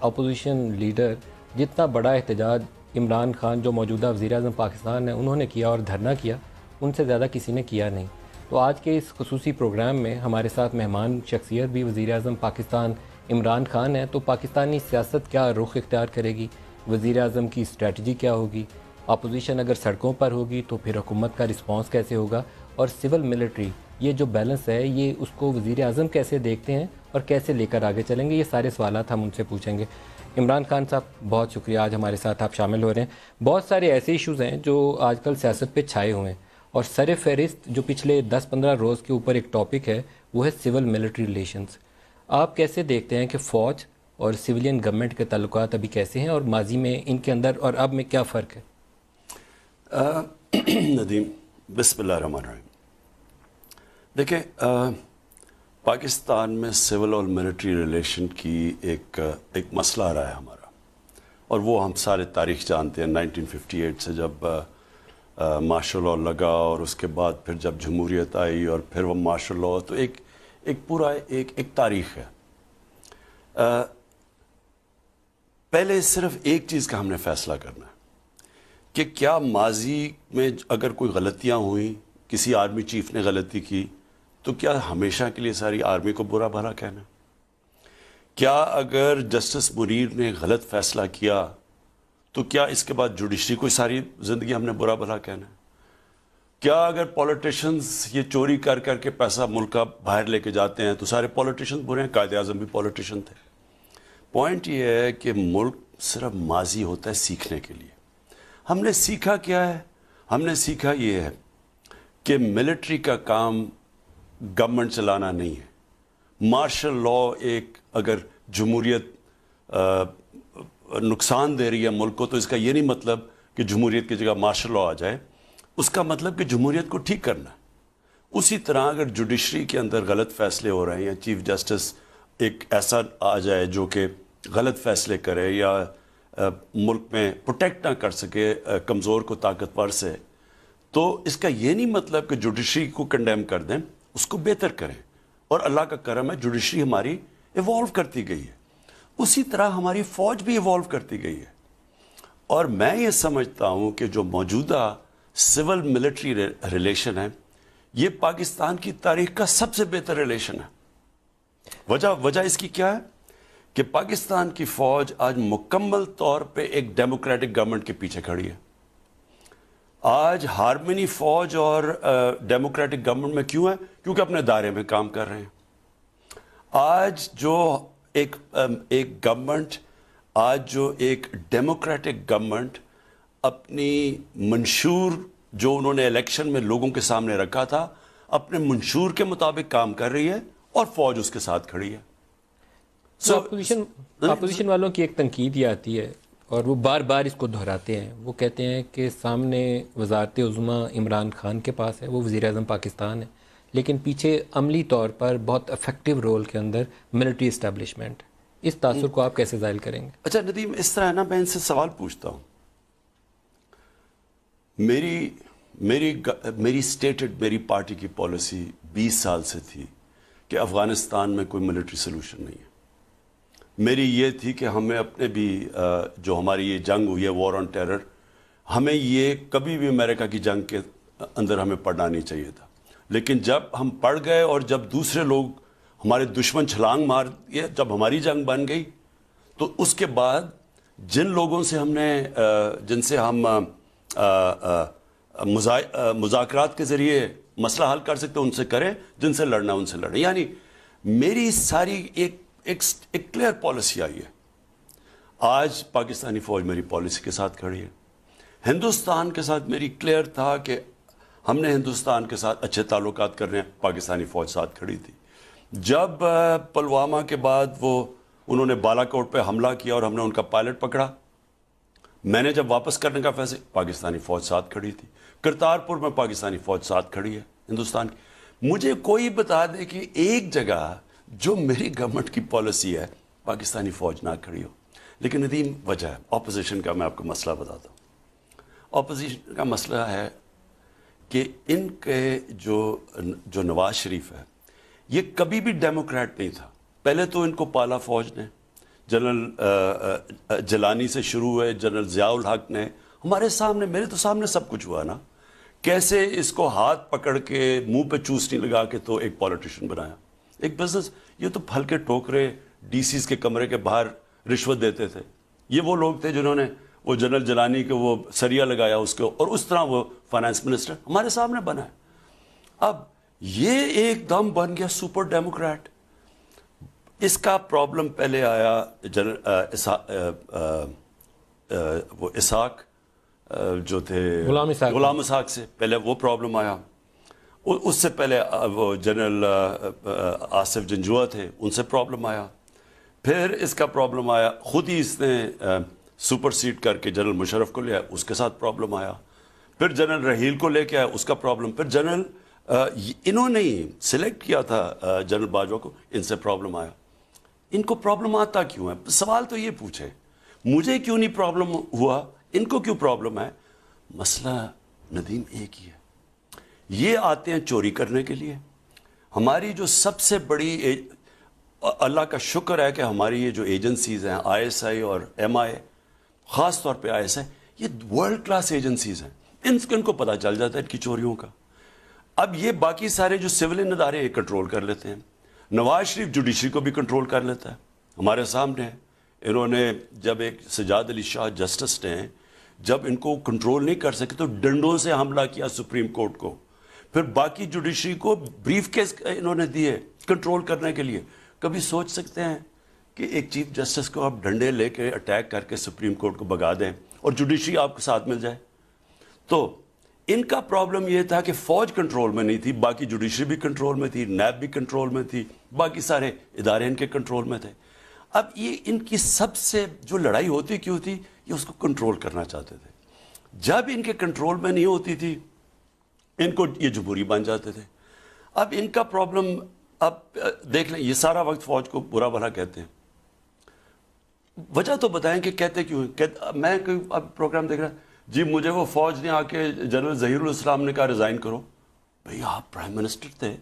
Opposition leader جتنا بڑا احتجاج عمران خان جو موجودہ وزیر اعظم پاکستان ہیں انہوں نے کیا اور دھرنا کیا، ان سے زیادہ کسی نے کیا نہیں. تو آج کے اس خصوصی پروگرام میں ہمارے ساتھ مہمان شخصیت بھی وزیر اعظم پاکستان عمران خان ہیں. تو پاکستانی سیاست کیا رخ اختیار کرے گی، وزیر اعظم کی اسٹریٹجی کیا ہوگی، اپوزیشن اگر سڑکوں پر ہوگی تو پھر حکومت کا رسپانس کیسے ہوگا، اور سول ملٹری یہ جو بیلنس ہے یہ اس کو وزیر اعظم کیسے دیکھتے ہیں اور کیسے لے کر آگے چلیں گے، یہ سارے سوالات ہم ان سے پوچھیں گے. عمران خان صاحب بہت شکریہ، آج ہمارے ساتھ آپ شامل ہو رہے ہیں. بہت سارے ایسے ایشوز ہیں جو آج کل سیاست پہ چھائے ہوئے ہیں، اور سر فہرست جو پچھلے 10-15 روز کے اوپر ایک ٹاپک ہے وہ ہے سول ملٹری ریلیشنز. آپ کیسے دیکھتے ہیں کہ فوج اور سویلین گورنمنٹ کے تعلقات ابھی کیسے ہیں، اور ماضی میں ان کے اندر اور اب میں کیا فرق ہے؟ ندیم، بسم اللہ الرحمن الرحیم. دیکھیں، پاکستان میں سول اور ملٹری ریلیشن کی ایک مسئلہ رہا ہے ہمارا، اور وہ ہم سارے تاریخ جانتے ہیں. 1958 سے جب مارشل لاء لگا، اور اس کے بعد پھر جب جمہوریت آئی، اور پھر وہ مارشل لاء، تو ایک پورا ایک تاریخ ہے. پہلے صرف ایک چیز کا ہم نے فیصلہ کرنا ہے کہ کیا ماضی میں اگر کوئی غلطیاں ہوئیں، کسی آرمی چیف نے غلطی کی، تو کیا ہمیشہ کے لیے ساری آرمی کو برا بھلا کہنا؟ کیا اگر جسٹس منیر نے غلط فیصلہ کیا تو کیا اس کے بعد جوڈیشری کو ساری زندگی ہم نے برا بھلا کہنا ہے؟ کیا اگر پولیٹیشنز یہ چوری کر کر کے پیسہ ملک کا باہر لے کے جاتے ہیں تو سارے پولیٹیشنز برے ہیں؟ قائد اعظم بھی پولیٹیشن تھے. پوائنٹ یہ ہے کہ ملک صرف ماضی ہوتا ہے سیکھنے کے لیے. ہم نے سیکھا کیا ہے؟ ہم نے سیکھا یہ ہے کہ ملٹری کا کام گورنمنٹ چلانا نہیں ہے. مارشل لاء ایک اگر جمہوریت نقصان دے رہی ہے ملک کو، تو اس کا یہ نہیں مطلب کہ جمہوریت کی جگہ مارشل لاء آ جائے. اس کا مطلب کہ جمہوریت کو ٹھیک کرنا ہے. اسی طرح اگر جوڈیشری کے اندر غلط فیصلے ہو رہے ہیں، یا چیف جسٹس ایک ایسا آ جائے جو کہ غلط فیصلے کرے، یا ملک میں پروٹیکٹ نہ کر سکے کمزور کو طاقتور سے، تو اس کا یہ نہیں مطلب کہ جوڈیشری کو کنڈیم کر دیں، اس کو بہتر کریں. اور اللہ کا کرم ہے، جوڈیشری ہماری ایوالو کرتی گئی ہے. اسی طرح ہماری فوج بھی ایوالو کرتی گئی ہے. اور میں یہ سمجھتا ہوں کہ جو موجودہ سول ملٹری ریلیشن ہے، یہ پاکستان کی تاریخ کا سب سے بہتر ریلیشن ہے. وجہ اس کی کیا ہے کہ پاکستان کی فوج آج مکمل طور پہ ایک ڈیموکریٹک گورنمنٹ کے پیچھے کھڑی ہے. آج ہارمنی فوج اور ڈیموکریٹک گورنمنٹ میں کیوں ہے؟ کیونکہ اپنے دائرے میں کام کر رہے ہیں. آج جو ایک گورنمنٹ، آج جو ایک ڈیموکریٹک گورنمنٹ اپنی منشور جو انہوں نے الیکشن میں لوگوں کے سامنے رکھا تھا، اپنے منشور کے مطابق کام کر رہی ہے، اور فوج اس کے ساتھ کھڑی ہے. اپوزیشن والوں کی ایک تنقید یہ آتی ہے، اور وہ بار بار اس کو دہراتے ہیں. وہ کہتے ہیں کہ سامنے وزارت عظمیٰ عمران خان کے پاس ہے، وہ وزیر اعظم پاکستان ہے، لیکن پیچھے عملی طور پر بہت افیکٹو رول کے اندر ملٹری اسٹیبلشمنٹ. اس تاثر کو آپ کیسے ظاہر کریں گے؟ اچھا ندیم، اس طرح ہے نا، میں ان سے سوال پوچھتا ہوں. میری اسٹیٹڈ، میری پارٹی کی پالیسی 20 سال سے تھی کہ افغانستان میں کوئی ملٹری سلوشن نہیں ہے. میری یہ تھی کہ ہمیں اپنے بھی جو ہماری یہ جنگ ہوئی ہے، وار آن ٹیرر، ہمیں یہ کبھی بھی امریکہ کی جنگ کے اندر ہمیں پڑنا نہیں چاہیے تھا. لیکن جب ہم پڑ گئے، اور جب دوسرے لوگ ہمارے دشمن چھلانگ مار گئے، جب ہماری جنگ بن گئی، تو اس کے بعد جن لوگوں سے جن سے ہم مذاکرات کے ذریعے مسئلہ حل کر سکتے ان سے کریں، جن سے لڑنا ان سے لڑیں. یعنی میری ساری ایک کلیئر پالیسی آئی ہے. آج پاکستانی فوج میری پالیسی کے ساتھ کھڑی ہے. ہندوستان کے ساتھ میری کلیئر تھا کہ ہم نے ہندوستان کے ساتھ اچھے تعلقات کرنے ہیں، پاکستانی فوج ساتھ کھڑی تھی. جب پلوامہ کے بعد انہوں نے بالا کوٹ پہ حملہ کیا اور ہم نے ان کا پائلٹ پکڑا، میں نے جب واپس کرنے کا فیصلہ، پاکستانی فوج ساتھ کھڑی تھی. کرتارپور میں پاکستانی فوج ساتھ کھڑی ہے ہندوستان کی. مجھے کوئی بتا دے کہ ایک جگہ جو میری گورنمنٹ کی پالیسی ہے پاکستانی فوج نہ کھڑی ہو. لیکن ندیم، وجہ ہے اپوزیشن کا. میں آپ کو مسئلہ بتاتا ہوں. اپوزیشن کا مسئلہ ہے کہ ان کے جو نواز شریف ہے، یہ کبھی بھی ڈیموکریٹ نہیں تھا. پہلے تو ان کو پالا فوج نے، جنرل جلانی سے شروع ہوئے, جنرل ضیاء الحق نے, ہمارے سامنے, میرے تو سامنے سب کچھ ہوا نا, کیسے اس کو ہاتھ پکڑ کے منہ پہ چوسنی لگا کے تو ایک پولیٹیشین بنایا, ایک بزنس. یہ تو پھل کے ٹوکرے ڈی سیز کے کمرے کے باہر رشوت دیتے تھے. یہ وہ لوگ تھے جنہوں نے وہ جنرل جلانی کے وہ سریا لگایا اس کو, اور اس طرح وہ فائنانس منسٹر ہمارے سامنے بنا ہے. اب یہ ایک دم بن گیا سپر ڈیموکریٹ. اس کا پرابلم پہلے آیا وہ اسحاق جو تھے غلام اسحاق سے, پہلے وہ پرابلم آیا. اس سے پہلے وہ جنرل آصف جنجوعہ تھے, ان سے پرابلم آیا. پھر اس کا پرابلم آیا, خود ہی اس نے سپر سیڈ کر کے جنرل مشرف کو لے آیا, اس کے ساتھ پرابلم آیا. پھر جنرل رحیل کو لے کے آیا, اس کا پرابلم. پھر جنرل انہوں نے ہی سلیکٹ کیا تھا جنرل باجوہ کو, ان سے پرابلم آیا. ان کو پرابلم آتا کیوں ہے؟ سوال تو یہ پوچھے, مجھے کیوں نہیں پرابلم ہوا, ان کو کیوں پرابلم ہے؟ مسئلہ ندیم ایک ہی ہے, یہ آتے ہیں چوری کرنے کے لیے. ہماری جو سب سے بڑی, اللہ کا شکر ہے کہ ہماری یہ جو ایجنسیز ہیں آئی ایس آئی اور ایم آئی, خاص طور پہ آئی ایس آئی, یہ ورلڈ کلاس ایجنسیز ہیں. ان کو پتہ چل جاتا ہے ان کی چوریوں کا. اب یہ باقی سارے جو سولین ادارے یہ کنٹرول کر لیتے ہیں. نواز شریف جوڈیشری کو بھی کنٹرول کر لیتا ہے, ہمارے سامنے ہے. انہوں نے جب ایک سجاد علی شاہ جسٹس نے جب ان کو کنٹرول نہیں کر سکے تو ڈنڈوں سے حملہ کیا سپریم کورٹ کو. پھر باقی جوڈیشری کو بریف کیس انہوں نے دیے کنٹرول کرنے کے لیے. کبھی سوچ سکتے ہیں کہ ایک چیف جسٹس کو آپ ڈنڈے لے کے اٹیک کر کے سپریم کورٹ کو بگا دیں اور جوڈیشری آپ کے ساتھ مل جائے؟ تو ان کا پرابلم یہ تھا کہ فوج کنٹرول میں نہیں تھی, باقی جوڈیشری بھی کنٹرول میں تھی, نیب بھی کنٹرول میں تھی, باقی سارے ادارے ان کے کنٹرول میں تھے. اب یہ ان کی سب سے جو لڑائی ہوتی کیوں تھی, یہ اس کو کنٹرول کرنا چاہتے تھے. جب ان کے کنٹرول میں نہیں ہوتی تھی ان کو یہ جمہوری بن جاتے تھے. اب ان کا پرابلم, اب دیکھ لیں, یہ سارا وقت فوج کو برا بھلا کہتے ہیں. وجہ تو بتائیں کہ کہتے کیوں ہیں. میں اب پروگرام دیکھ رہا, جی مجھے وہ فوج نے آ کے جنرل ظہیر الاسلام نے کہا ریزائن کرو. بھئی آپ پرائم منسٹر تھے,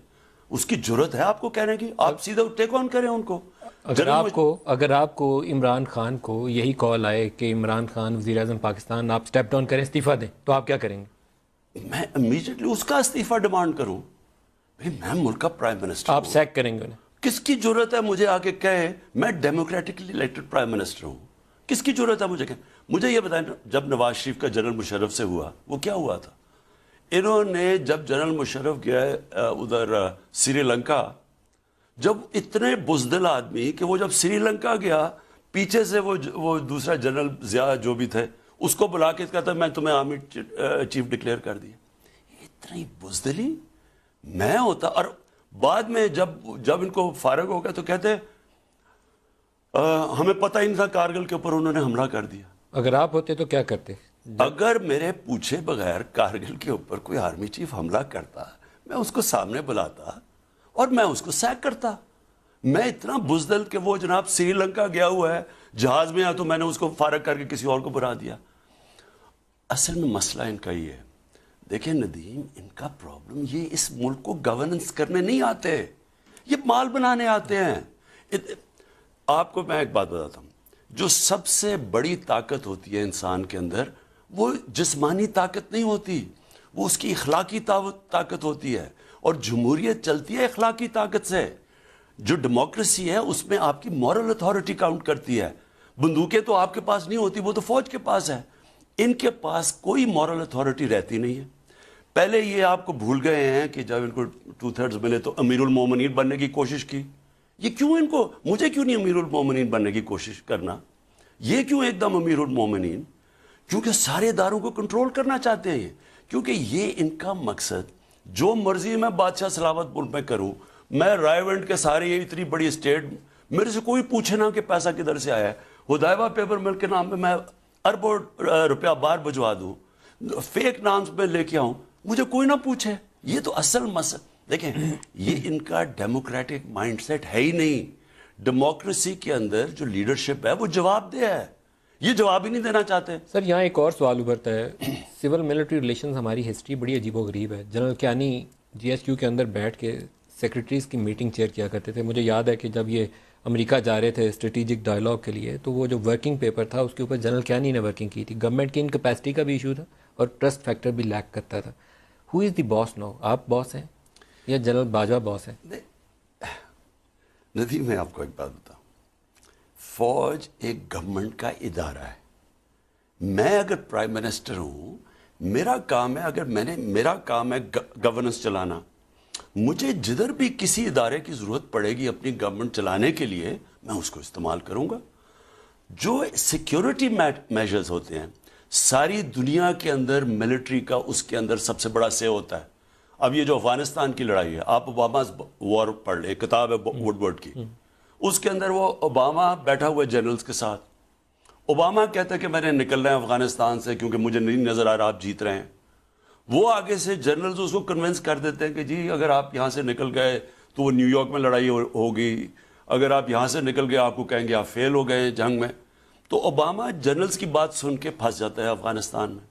اس کی جرت ہے آپ کو کہنے کی, آپ سیدھا ٹیک آن کریں ان کو. اگر آپ کو عمران خان کو یہی کال آئے کہ عمران خان وزیر اعظم پاکستان, آپ اسٹیپ ڈاؤن کریں, استعفیٰ دیں, تو آپ کیا کریں گے؟ میں امیجیٹلی اس کا استعفیٰ ڈیمانڈ کروں. بھئی میں ملک کا پرائم منسٹر آپ سیک کریں گے انہیں؟ کس کی جرت ہے مجھے آ کے کہے میں ڈیموکریٹکلی الیکٹڈ پرائم منسٹر ہوں؟ کس کی جرت ہے مجھے کہ مجھے یہ بتائیں, جب نواز شریف کا جنرل مشرف سے ہوا وہ کیا ہوا تھا؟ انہوں نے جب جنرل مشرف گیا ادھر سری لنکا, جب اتنے بزدل آدمی کہ وہ جب سری لنکا گیا پیچھے سے وہ دوسرا جنرل ضیاء جو بھی تھے اس کو بلا کے کہتا میں تمہیں آرمی چیف ڈکلیئر کر دیا. اتنی بزدلی میں ہوتا. اور بعد میں جب ان کو فارغ ہو گیا تو کہتے ہمیں پتہ ہی نہیں تھا کارگل کے اوپر انہوں نے حملہ کر دیا. اگر آپ ہوتے تو کیا کرتے؟ اگر میرے پوچھے بغیر کارگل کے اوپر کوئی آرمی چیف حملہ کرتا, میں اس کو سامنے بلاتا اور میں اس کو سیک کرتا. میں اتنا بزدل کہ وہ جناب سری لنکا گیا ہوا ہے جہاز میں, تو میں نے اس کو فارغ کر کے کسی اور کو بلا دیا. اصل میں مسئلہ ان کا یہ ہے. دیکھیں ندیم, ان کا پرابلم یہ اس ملک کو گورننس کرنے نہیں آتے, یہ مال بنانے آتے ہیں. آپ کو میں ایک بات بتاتا ہوں, جو سب سے بڑی طاقت ہوتی ہے انسان کے اندر وہ جسمانی طاقت نہیں ہوتی, وہ اس کی اخلاقی طاقت ہوتی ہے. اور جمہوریت چلتی ہے اخلاقی طاقت سے. جو ڈیموکریسی ہے اس میں آپ کی مورل اتھارٹی کاؤنٹ کرتی ہے. بندوقیں تو آپ کے پاس نہیں ہوتی, وہ تو فوج کے پاس ہے. ان کے پاس کوئی مورل اتھارٹی رہتی نہیں ہے. پہلے یہ آپ کو بھول گئے ہیں کہ جب ان کو 2/3 ملے تو امیر المومنین بننے کی کوشش کی. یہ کیوں ان کو, مجھے کیوں نہیں امیر المومنین بننے کی کوشش کرنا؟ یہ کیوں ایک دم امیر المومنین؟ کیونکہ سارے اداروں کو کنٹرول کرنا چاہتے ہیں. کیونکہ یہ ان کا مقصد, جو مرضی میں بادشاہ سلاوت ملک میں کروں, میں رائے ونڈ کے سارے یہ اتنی بڑی اسٹیٹ, میرے سے کوئی پوچھے نہ کہ پیسہ کدھر سے آیا ہے. حدیبہ پیپر مل کے نام پہ میں اربوں روپیہ بار بھجوا دوں, فیک نام پہ لے کے آؤں, مجھے کوئی نہ پوچھے. یہ تو اصل مسئلہ. دیکھیں یہ ان کا ڈیموکریٹک مائنڈ سیٹ ہے ہی نہیں. ڈیموکریسی کے اندر جو لیڈرشپ ہے وہ جواب دہ ہے, یہ جواب ہی نہیں دینا چاہتے. سر یہاں ایک اور سوال ابھرتا ہے. سول ملٹری ریلیشنز ہماری ہسٹری بڑی عجیب و غریب ہے. جنرل کیانی جی ایس کیو کے اندر بیٹھ کے سیکرٹریز کی میٹنگ چیئر کیا کرتے تھے. مجھے یاد ہے کہ جب یہ امریکہ جا رہے تھے اسٹریٹجک ڈائلاگ کے لیے، تو وہ جو ورکنگ پیپر تھا اس کے اوپر جنرل کیانی نے ورکنگ کی تھی. گورنمنٹ کی انکیپیسٹی کا بھی ایشو تھا اور ٹرسٹ فیکٹر بھی لیک کرتا تھا. ہو از دی باس نو؟ آپ باس ہیں یا جنرل باجوہ باس ہیں؟ ندیم میں آپ کو ایک بات بتاؤں، فوج ایک گورنمنٹ کا ادارہ ہے. میں اگر پرائم منسٹر ہوں، میرا کام ہے، میرا کام ہے گورننس چلانا. مجھے جدھر بھی کسی ادارے کی ضرورت پڑے گی اپنی گورنمنٹ چلانے کے لیے، میں اس کو استعمال کروں گا. جو سیکیورٹی میجرز ہوتے ہیں، ساری دنیا کے اندر ملٹری کا اس کے اندر سب سے بڑا سے ہوتا ہے. اب یہ جو افغانستان کی لڑائی ہے، آپ اوباما وار پڑھ لیں، کتاب ہے وڈورڈ کی، اس کے اندر وہ اوباما بیٹھا ہوا جنرلز کے ساتھ. اوباما کہتا ہے کہ میں نے نکلنا ہے افغانستان سے کیونکہ مجھے نہیں نظر آ رہا آپ جیت رہے ہیں. وہ آگے سے جنرلز اس کو کنونس کر دیتے ہیں کہ جی اگر آپ یہاں سے نکل گئے تو وہ نیو یارک میں لڑائی ہوگی، اگر آپ یہاں سے نکل گئے آپ کو کہیں گے آپ فیل ہو گئے جنگ میں. تو اوباما جنرلز کی بات سن کے پھنس جاتا ہے افغانستان میں.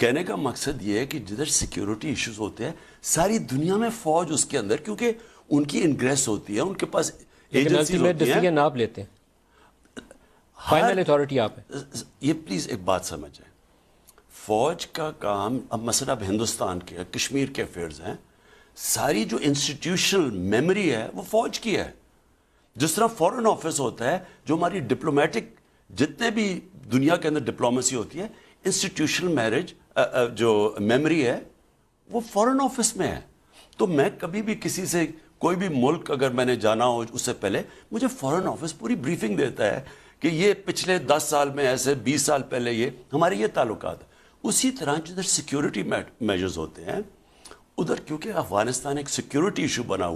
کہنے کا مقصد یہ ہے کہ جدھر سیکیورٹی ایشوز ہوتے ہیں ساری دنیا میں فوج اس کے اندر، کیونکہ ان کی انگریس ہوتی ہے، ان کے پاس ایجنسیز ہوتی ہیں. ڈیسیژن آپ لیتے ہیں، فائنل اتھارٹی آپ ہیں. یہ پلیز ایک بات سمجھیں، فوج کا کام، اب مثلا اب ہندوستان کے کشمیر کے افیئرز ہیں، ساری جو انسٹیٹیوشنل میموری ہے وہ فوج کی ہے. جس طرح فورن آفس ہوتا ہے، جو ہماری ڈپلومیٹک جتنے بھی دنیا کے اندر ڈپلومیسی ہوتی ہے، انسٹیٹیوشنل جو میموری ہے وہ فورن آفس میں ہے. تو میں کبھی بھی کسی سے کوئی بھی ملک اگر میں نے جانا ہو اس سے پہلے مجھے فورن آفس پوری بریفنگ دیتا ہے کہ یہ پچھلے 10 سال میں ایسے 20 سال پہلے یہ ہمارے یہ تعلقات. اسی طرح جدھر سیکیورٹی میجرز ہوتے ہیں ادھر، کیونکہ افغانستان ایک سیکیورٹی ایشو بنا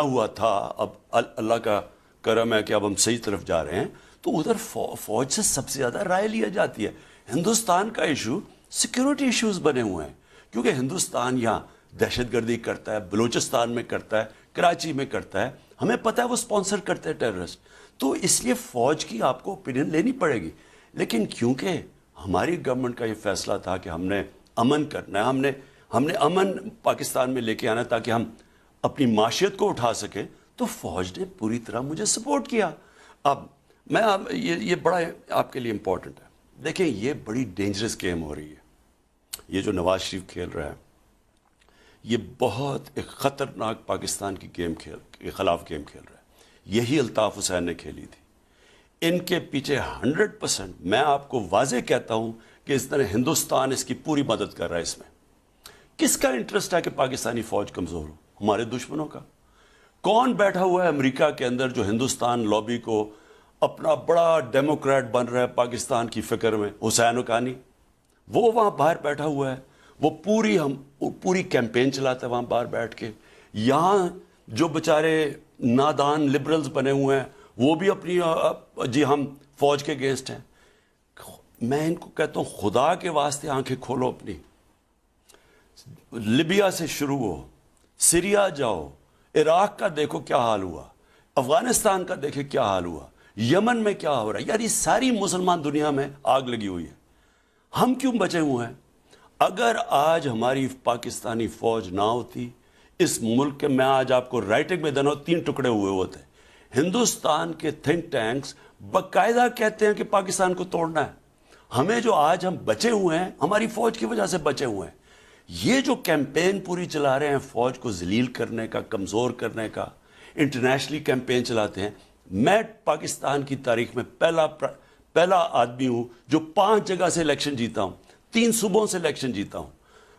ہوا تھا، اب اللہ کا کرم ہے کہ اب ہم صحیح طرف جا رہے ہیں، تو ادھر فوج سے سب سے زیادہ رائے لیا جاتی ہے. ہندوستان کا ایشو سیکیورٹی ایشوز بنے ہوئے ہیں، کیونکہ ہندوستان یہاں دہشت گردی کرتا ہے، بلوچستان میں کرتا ہے، کراچی میں کرتا ہے، ہمیں پتہ ہے وہ سپانسر کرتے ہیں ٹیررسٹ. تو اس لیے فوج کی آپ کو اوپینین لینی پڑے گی. لیکن کیونکہ ہماری گورنمنٹ کا یہ فیصلہ تھا کہ ہم نے امن کرنا ہے، ہم نے امن پاکستان میں لے کے آنا تاکہ ہم اپنی معاشیت کو اٹھا سکیں، تو فوج نے پوری طرح مجھے سپورٹ کیا. اب میں یہ بڑا آپ کے لیے امپورٹنٹ ہے. دیکھیں یہ بڑی ڈینجرس گیم ہو رہی ہے، یہ جو نواز شریف کھیل رہا ہے یہ بہت ایک خطرناک پاکستان کی کے خلاف گیم کھیل رہا ہے. یہی الطاف حسین نے کھیلی تھی. ان کے پیچھے 100% میں آپ کو واضح کہتا ہوں کہ اس طرح ہندوستان اس کی پوری مدد کر رہا ہے. اس میں کس کا انٹرسٹ ہے کہ پاکستانی فوج کمزور ہو؟ ہمارے دشمنوں کا. کون بیٹھا ہوا ہے امریکہ کے اندر جو ہندوستان لابی کو اپنا بڑا ڈیموکریٹ بن رہا ہے پاکستان کی فکر میں؟ حسین حقانی. وہ وہاں باہر بیٹھا ہوا ہے، وہ پوری کیمپین چلاتا ہے وہاں باہر بیٹھ کے. یہاں جو بیچارے نادان لبرلز بنے ہوئے ہیں وہ بھی اپنی جی ہم فوج کے اگینسٹ ہیں. میں ان کو کہتا ہوں خدا کے واسطے آنکھیں کھولو اپنی. لیبیا سے شروع ہو، سیریا جاؤ، عراق کا دیکھو کیا حال ہوا، افغانستان کا دیکھے کیا حال ہوا، یمن میں کیا ہو رہا ہے. یار یہ ساری مسلمان دنیا میں آگ لگی ہوئی ہے. ہم کیوں بچے ہوئے ہیں؟ اگر آج ہماری پاکستانی فوج نہ ہوتی اس ملک کے، میں آج آپ کو رائٹنگ میں دینا 3 ٹکڑے ہوئے ہوتے. ہندوستان کے تھنک ٹینکس باقاعدہ کہتے ہیں کہ پاکستان کو توڑنا ہے. ہمیں جو آج ہم بچے ہوئے ہیں ہماری فوج کی وجہ سے بچے ہوئے ہیں. یہ جو کیمپین پوری چلا رہے ہیں فوج کو ذلیل کرنے کا، کمزور کرنے کا، انٹرنیشنلی کیمپین چلاتے ہیں. میں پاکستان کی تاریخ میں پہلا آدمی ہوں جو 5 جگہ سے الیکشن جیتا ہوں، 3 صوبوں سے الیکشن جیتا ہوں.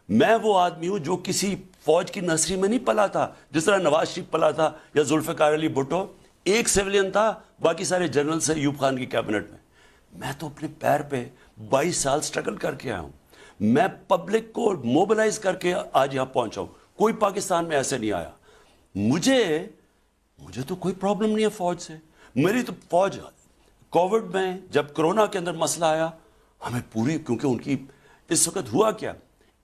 میں وہ آدمی ہوں جو کسی فوج کی نرسری میں نہیں پلا تھا جس طرح نواز شریف پلا تھا یا ذوالفقار علی بھٹو. ایک سیولین تھا، باقی سارے جنرل سے ایوب خان کی کیبنٹ میں. میں تو اپنے پیر پہ 22 سال سٹرگل کر کے آیا ہوں. میں پبلک کو موبلائز کر کے آج یہاں پہنچا ہوں. کوئی پاکستان میں ایسے نہیں آیا. مجھے تو کوئی پرابلم نہیں ہے فوج سے. میری تو فوج کووڈ میں جب کرونا کے اندر مسئلہ آیا ہمیں پوری، کیونکہ ان کی اس وقت ہوا کیا،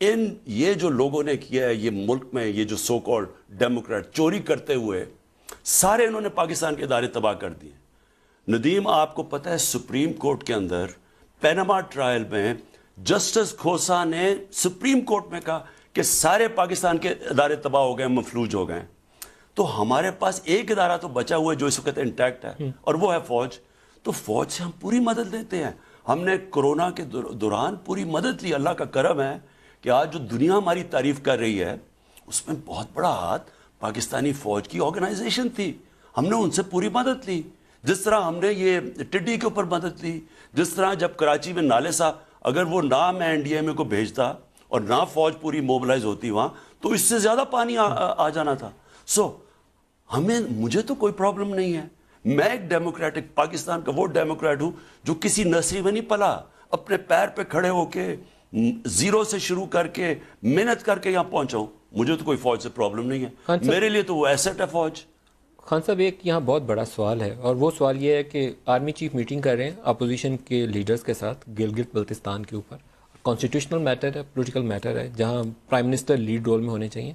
یہ جو لوگوں نے کیا ہے یہ ملک میں، یہ جو سو کالڈ ڈیموکریٹ چوری کرتے ہوئے سارے انہوں نے پاکستان کے ادارے تباہ کر دیے. ندیم آپ کو پتہ ہے سپریم کورٹ کے اندر پیناما ٹرائل میں جسٹس کھوسا نے سپریم کورٹ میں کہا کہ سارے پاکستان کے ادارے تباہ ہو گئے، مفلوج ہو گئے. تو ہمارے پاس ایک ادارہ تو بچا ہوا ہے جو اس وقت انٹیکٹ ہے, اور وہ ہے فوج. تو فوج سے ہم پوری مدد لیتے ہیں. ہم نے کورونا کے دوران پوری مدد لی. اللہ کا کرم ہے کہ آج جو دنیا ہماری تعریف کر رہی ہے اس میں بہت بڑا ہاتھ پاکستانی فوج کی آرگنائزیشن تھی. ہم نے ان سے پوری مدد لی. جس طرح ہم نے یہ ٹڈی کے اوپر مدد لی, جس طرح جب کراچی میں نالے صاحب, اگر وہ نہ میں این ڈی ایم اے کو بھیجتا اور نہ فوج پوری موبلائز ہوتی وہاں, تو اس سے زیادہ پانی آ جانا تھا. مجھے تو کوئی پرابلم نہیں ہے. میں ایک ڈیموکریٹک پاکستان کا وہ ڈیموکریٹ ہوں جو کسی نسل میں نہیں پلا, اپنے پیر پہ کھڑے ہو کے زیرو سے شروع کر کے محنت کر کے یہاں پہنچا ہوں. مجھے تو کوئی فوج سے پرابلم نہیں ہے. میرے لیے تو وہ ایسٹ ہے فوج. خان صاحب ایک یہاں بہت بڑا سوال ہے, اور وہ سوال یہ ہے کہ آرمی چیف میٹنگ کر رہے ہیں اپوزیشن کے لیڈرز کے ساتھ گلگت بلتستان کے اوپر. کانسٹیٹیوشنل میٹر ہے, پولیٹیکل میٹر ہے, جہاں پرائم منسٹر لیڈ رول میں ہونے چاہیے.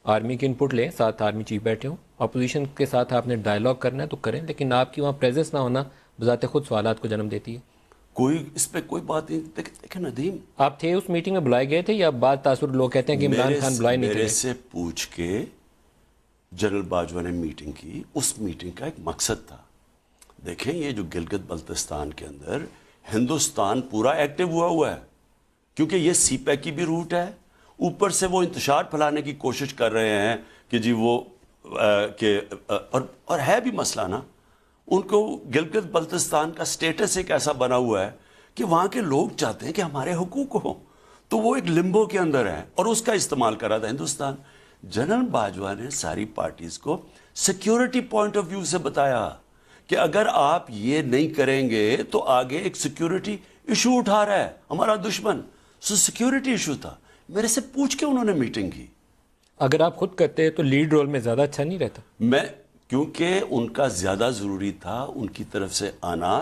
آرمی کی انپٹ لیں, ساتھ آرمی چیف بیٹھے ہوں, اپوزیشن کے ساتھ آپ نے ڈائلاگ کرنا ہے تو کریں, لیکن آپ کی وہاں پریزنس نہ ہونا بذات خود سوالات کو جنم دیتی ہے. کوئی اس پہ کوئی بات نہیں. دیکھیں ندیم, آپ تھے اس میٹنگ میں, بلائے گئے تھے, یا بعد تاثر لوگ کہتے ہیں کہ عمران خان بلائے نہیں تھے؟ میرے سے پوچھ کے جنرل باجوہ نے میٹنگ کی. اس میٹنگ کا ایک مقصد تھا. دیکھیں یہ جو گلگت بلتستان کے اندر ہندوستان پورا ایکٹیو ہوا ہے, کیونکہ یہ سی پیک کی بھی روٹ ہے. اوپر سے وہ انتشار پھیلانے کی کوشش کر رہے ہیں کہ جی وہ اور ہے بھی مسئلہ نا, ان کو گلگت بلتستان کا سٹیٹس ایک ایسا بنا ہوا ہے کہ وہاں کے لوگ چاہتے ہیں کہ ہمارے حقوق ہوں, تو وہ ایک لمبو کے اندر ہے, اور اس کا استعمال کر رہا تھا ہندوستان. جنرل باجوہ نے ساری پارٹیز کو سیکیورٹی پوائنٹ آف ویو سے بتایا کہ اگر آپ یہ نہیں کریں گے تو آگے ایک سیکیورٹی ایشو اٹھا رہا ہے ہمارا دشمن. سیکیورٹی ایشو تھا. میرے سے پوچھ کے انہوں نے میٹنگ کی. اگر آپ خود کرتے تو لیڈ رول میں زیادہ اچھا نہیں رہتا؟ کیونکہ ان کا زیادہ ضروری تھا ان کی طرف سے آنا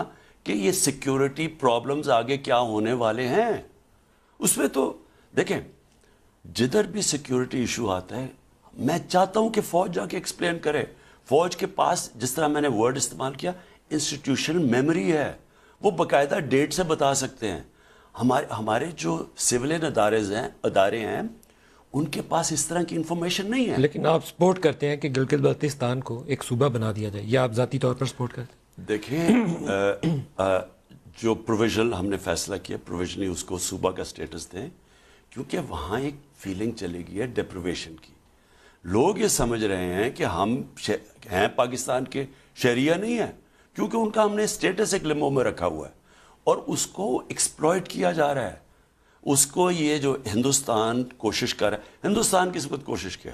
کہ یہ سیکیورٹی پرابلمز آگے کیا ہونے والے ہیں. اس میں تو دیکھیں جدھر بھی سیکیورٹی ایشو آتا ہے میں چاہتا ہوں کہ فوج جا کے ایکسپلین کرے. فوج کے پاس جس طرح میں نے ورڈ استعمال کیا انسٹیٹیوشنل میموری ہے, وہ باقاعدہ ڈیٹ سے بتا سکتے ہیں. ہمارے جو سولین ادارے ہیں ان کے پاس اس طرح کی انفارمیشن نہیں ہے. لیکن آپ سپورٹ کرتے ہیں کہ گلگت بلتستان کو ایک صوبہ بنا دیا جائے, یا آپ ذاتی طور پر سپورٹ کرتے ہیں؟ دیکھیں جو پروویژنل ہم نے فیصلہ کیا, پروویژنلی اس کو صوبہ کا سٹیٹس دیں, کیونکہ وہاں ایک فیلنگ چلے گئی ہے ڈیپریویشن کی. لوگ یہ سمجھ رہے ہیں کہ ہم ہیں پاکستان کے شہریہ نہیں ہیں, کیونکہ ان کا ہم نے سٹیٹس ایک لمبو میں رکھا ہوا ہے, اور اس کو ایکسپلائٹ کیا جا رہا ہے. اس کو یہ جو ہندوستان کوشش کر رہا ہے, ہندوستان کس وقت کوشش کیا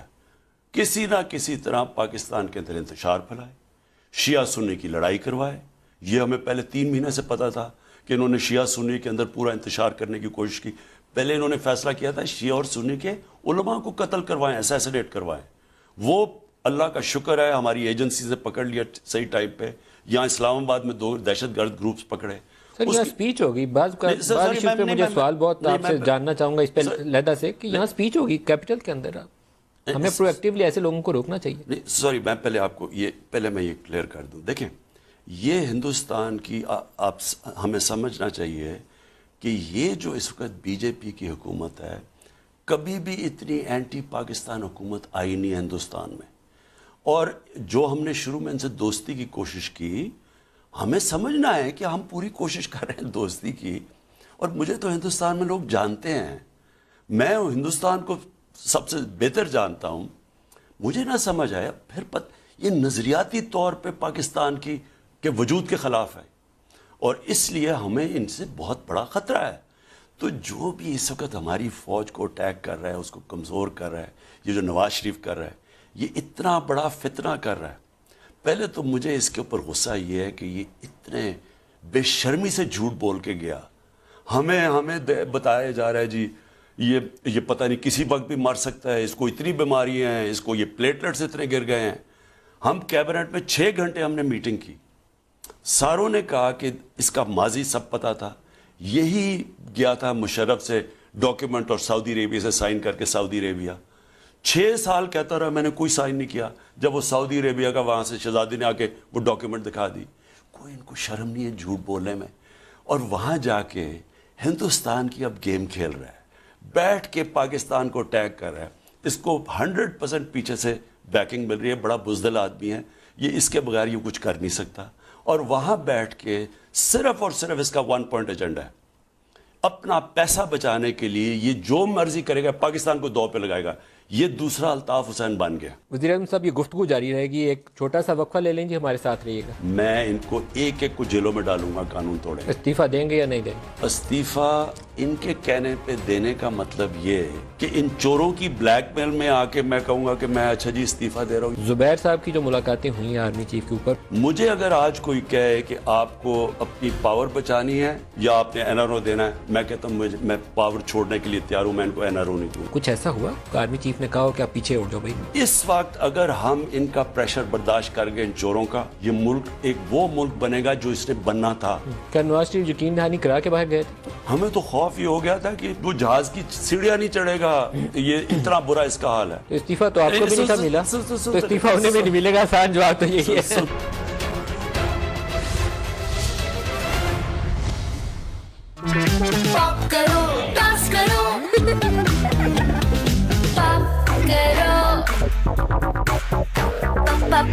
کسی نہ کسی طرح پاکستان کے اندر انتشار پھیلائے, شیعہ سنی کی لڑائی کروائے. یہ ہمیں پہلے 3 مہینے سے پتا تھا کہ انہوں نے شیعہ سنی کے اندر پورا انتشار کرنے کی کوشش کی. پہلے انہوں نے فیصلہ کیا تھا شیعہ اور سنی کے علماء کو قتل کروائیں, اسیسینیٹ کروائیں. وہ اللہ کا شکر ہے ہماری ایجنسی سے پکڑ لیا صحیح ٹائم پہ. یہاں اسلام آباد میں 2 دہشت گرد گروپس پکڑے. سر یہاں سپیچ ہوگی, بعض ایشو پہ مجھے سوال بہت آپ سے جاننا چاہوں گا اس پہ لہدا سے, کہ یہاں سپیچ ہوگی کیپٹل کے اندر, ہمیں پرو ایکٹیولی ایسے لوگوں کو روکنا چاہیے. سوری میں پہلے آپ کو پہلے میں یہ کلیئر کر دوں. دیکھیں یہ ہندوستان کی ہمیں سمجھنا چاہیے کہ یہ جو اس وقت بی جے پی کی حکومت ہے, کبھی بھی اتنی اینٹی پاکستان حکومت آئی نہیں ہے ہندوستان میں. اور جو ہم نے شروع میں ان سے دوستی کی کوشش کی, ہمیں سمجھنا ہے کہ ہم پوری کوشش کر رہے ہیں دوستی کی. اور مجھے تو ہندوستان میں لوگ جانتے ہیں, میں ہندوستان کو سب سے بہتر جانتا ہوں. مجھے نہ سمجھ آیا پھر یہ نظریاتی طور پہ پاکستان کے وجود کے خلاف ہے, اور اس لیے ہمیں ان سے بہت بڑا خطرہ ہے. تو جو بھی اس وقت ہماری فوج کو اٹیک کر رہا ہے, اس کو کمزور کر رہا ہے, یہ جو نواز شریف کر رہا ہے, یہ اتنا بڑا فتنہ کر رہا ہے. پہلے تو مجھے اس کے اوپر غصہ یہ ہے کہ یہ اتنے بے شرمی سے جھوٹ بول کے گیا. ہمیں بتایا جا رہا ہے جی یہ پتہ نہیں کسی وقت بھی مر سکتا ہے, اس کو اتنی بیماریاں ہیں, اس کو یہ پلیٹلیٹس اتنے گر گئے ہیں. ہم کیبنٹ میں 6 گھنٹے ہم نے میٹنگ کی. ساروں نے کہا کہ اس کا ماضی سب پتا تھا. یہی گیا تھا مشرف سے ڈاکیومنٹ اور سعودی عربیہ سے سائن کر کے سعودی عربیہ. 6 سال کہتا رہا میں نے کوئی سائن نہیں کیا. جب وہ سعودی عربیہ کا وہاں سے شہزادی نے آ کے وہ ڈاکیومنٹ دکھا دی. کوئی ان کو شرم نہیں ہے جھوٹ بولنے میں. اور وہاں جا کے ہندوستان کی اب گیم کھیل رہا ہے, بیٹھ کے پاکستان کو اٹیک کر رہا ہے. اس کو 100% پیچھے سے بیکنگ مل رہی ہے, بڑا بزدل آدمی ہے یہ, اس کے بغیر یہ کچھ کر نہیں سکتا. اور وہاں بیٹھ کے صرف اور صرف اس کا 1 پوائنٹ ایجنڈا ہے, اپنا پیسہ بچانے کے لیے یہ جو مرضی کرے گا, پاکستان کو دو پہ لگائے گا. یہ دوسرا الطاف حسین بن گیا. وزیر اعظم صاحب یہ گفتگو جاری رہے گی, ایک چھوٹا سا وقفہ لے لیں جی, ہمارے ساتھ رہیے گا. میں ان کو ایک ایک کو جیلوں میں ڈالوں گا قانون توڑے. استعفیٰ دیں گے یا نہیں دیں گے؟ استعفیٰ ان کے کہنے پہ دینے کا مطلب یہ ہے کہ ان چوروں کی بلیک میل میں آ کے میں کہوں گا کہ میں اچھا جی استعفیٰ دے رہا ہوں. زبیر صاحب کی جو ملاقاتیں ہوئی ہیں آرمی چیف کے اوپر, مجھے اگر آج کوئی کہے کہ آپ کو اپنی پاور بچانی ہے یا آپ نے NRO دینا ہے, میں کہتا ہوں میں پاور چھوڑنے کے لیے تیار ہوں, میں ان کو NRO نہیں دوں. کچھ ایسا ہوا کہ آرمی چیف نے کہا ہو کہ آپ پیچھے اٹھ جاؤ بھائی؟ اس وقت اگر ہم ان کا پریشر برداشت کر گئے ان چوروں کا, یہ ملک ایک وہ ملک بنے گا جو اس نے بننا تھا. کیا نواز شریف یقین دہانی کرا کے باہر گئے تھے؟ ہمیں تو خوف یہ ہو گیا تھا کہ وہ جہاز کی سیڑھیاں نہیں چڑھے گا, یہ اتنا برا اس کا حال ہے. تو استعفیٰ تو آپ کو بھی نہیں تھا ملا, تو استعفیٰ انہیں بھی نہیں ملے گا. آسان جواب تو یہی ہے. پاپ کرو, ڈانس کرو, پاپ کرو,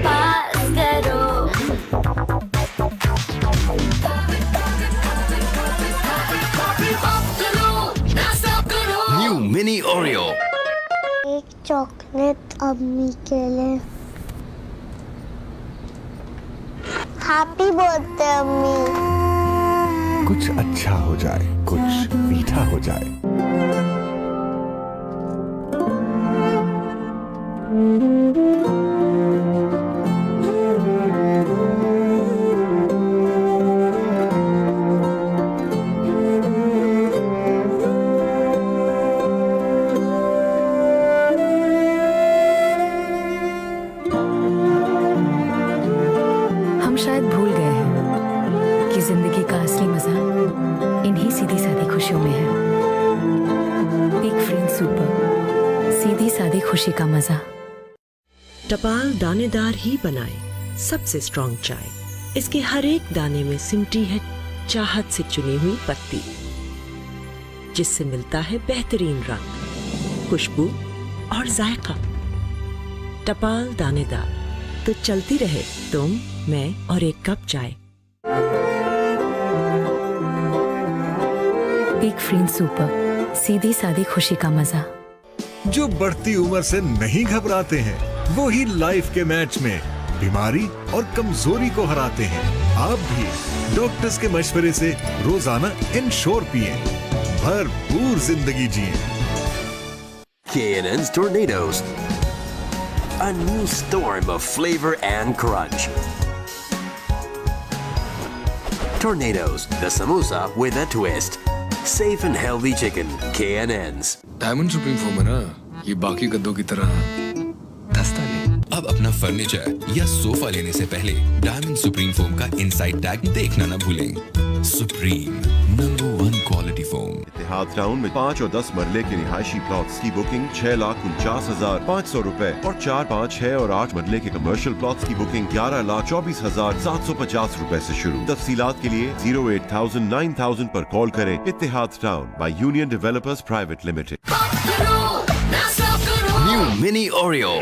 پاس کرو. New mini Oreo. ایک چاکلیٹ امی کے لیے. ہیپی برتھ ڈے امی. کچھ اچھا ہو جائے, کچھ میٹھا ہو جائے. ہم شاید بھول گئے ہیں کہ زندگی کا اصلی مزہ انہی سیدھی سادی خوشیوں میں ہے. بگ فرینڈ سپر, سیدھی سادی خوشی کا مزہ. ٹپال دانے دار ہی بنائے سب سے اسٹرانگ چائے. اس کے ہر ایک دانے میں سمٹی ہے چاہت سے چنی ہوئی پتی, جس سے ملتا ہے بہترین رنگ, خوشبو اور ذائقہ. ٹپال دانے دار, تو چلتی رہے تم, میں اور ایک کپ چائے. بگ فرینڈ سپر, سیدھی سادی خوشی کا مزہ. جو بڑھتی عمر سے نہیں گھبراتے ہیں وہی لائف کے میچ میں بیماری اور کمزوری کو ہراتے ہیں. آپ بھی ڈاکٹرز کے مشورے سے روزانہ انشور پئیں, بھرپور زندگی جئیں. K&N's Tornadoes. A new storm of flavor and crunch. Tornadoes, the samosa with a twist. Safe and healthy chicken. K&N's. Diamond supreme foam ہے نا, یہ باقی گدوں کی طرح دستا نہیں. اب اپنا فرنیچر یا صوفہ لینے سے پہلے ڈائمنڈ سپریم فوم کا انسائڈ ٹیگ دیکھنا نہ بھولیں. Supreme number 1 quality foam. Ittehad town میں 5 اور 10 مرلے کے رہائشی پلاٹس کی بکنگ 6,49,500 روپے اور 4, 5, 6 اور 8 مرلے کے کمرشل پلاٹس کی بکنگ 11,24,750 روپے سے شروع. تفصیلات کے لیے 08,000 9000 پر کال کریں. اتحاد town by union developers private limited. New mini Oreo.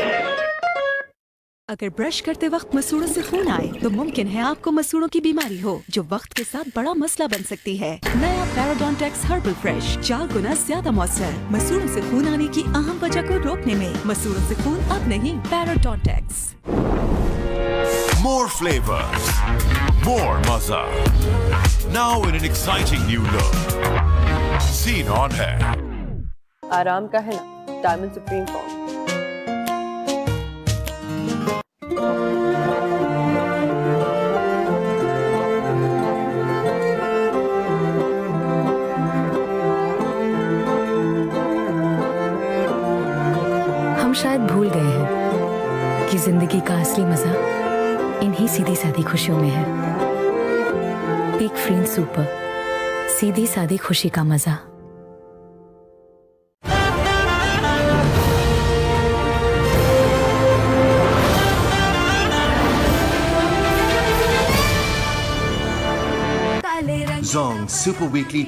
اگر برش کرتے وقت مسوڑوں سے خون آئے تو ممکن ہے آپ کو مسوڑوں کی بیماری ہو, جو وقت کے ساتھ بڑا مسئلہ بن سکتی ہے. نیا پیراڈونٹیکس ہربل فریش 4 گنا زیادہ مؤثر مسوڑوں سے خون آنے کی اہم وجہ کو روکنے میں. مسوڑوں سے خون اب نہیں, پیراڈونٹیکس. More flavors, more maza. Now in an exciting new look. Seen on air. آرام کا ہے نا ڈائمنڈ سپریم فارم. ہم شاید بھول گئے ہیں کہ زندگی کا اصلی مزہ انہی سیدھی سادی خوشیوں میں ہے. بگ فرینڈ سپر, سیدھی سادی خوشی کا مزہ. کالے Zong Super Weekly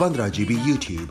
15 GB YouTube,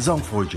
Zong 4G।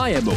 IMO,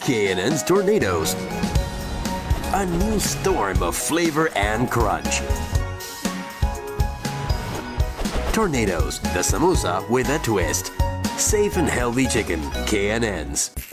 K&N's Tornadoes, a new storm of flavor and crunch. Tornadoes, the samosa with a twist. Safe and healthy chicken, K&N's.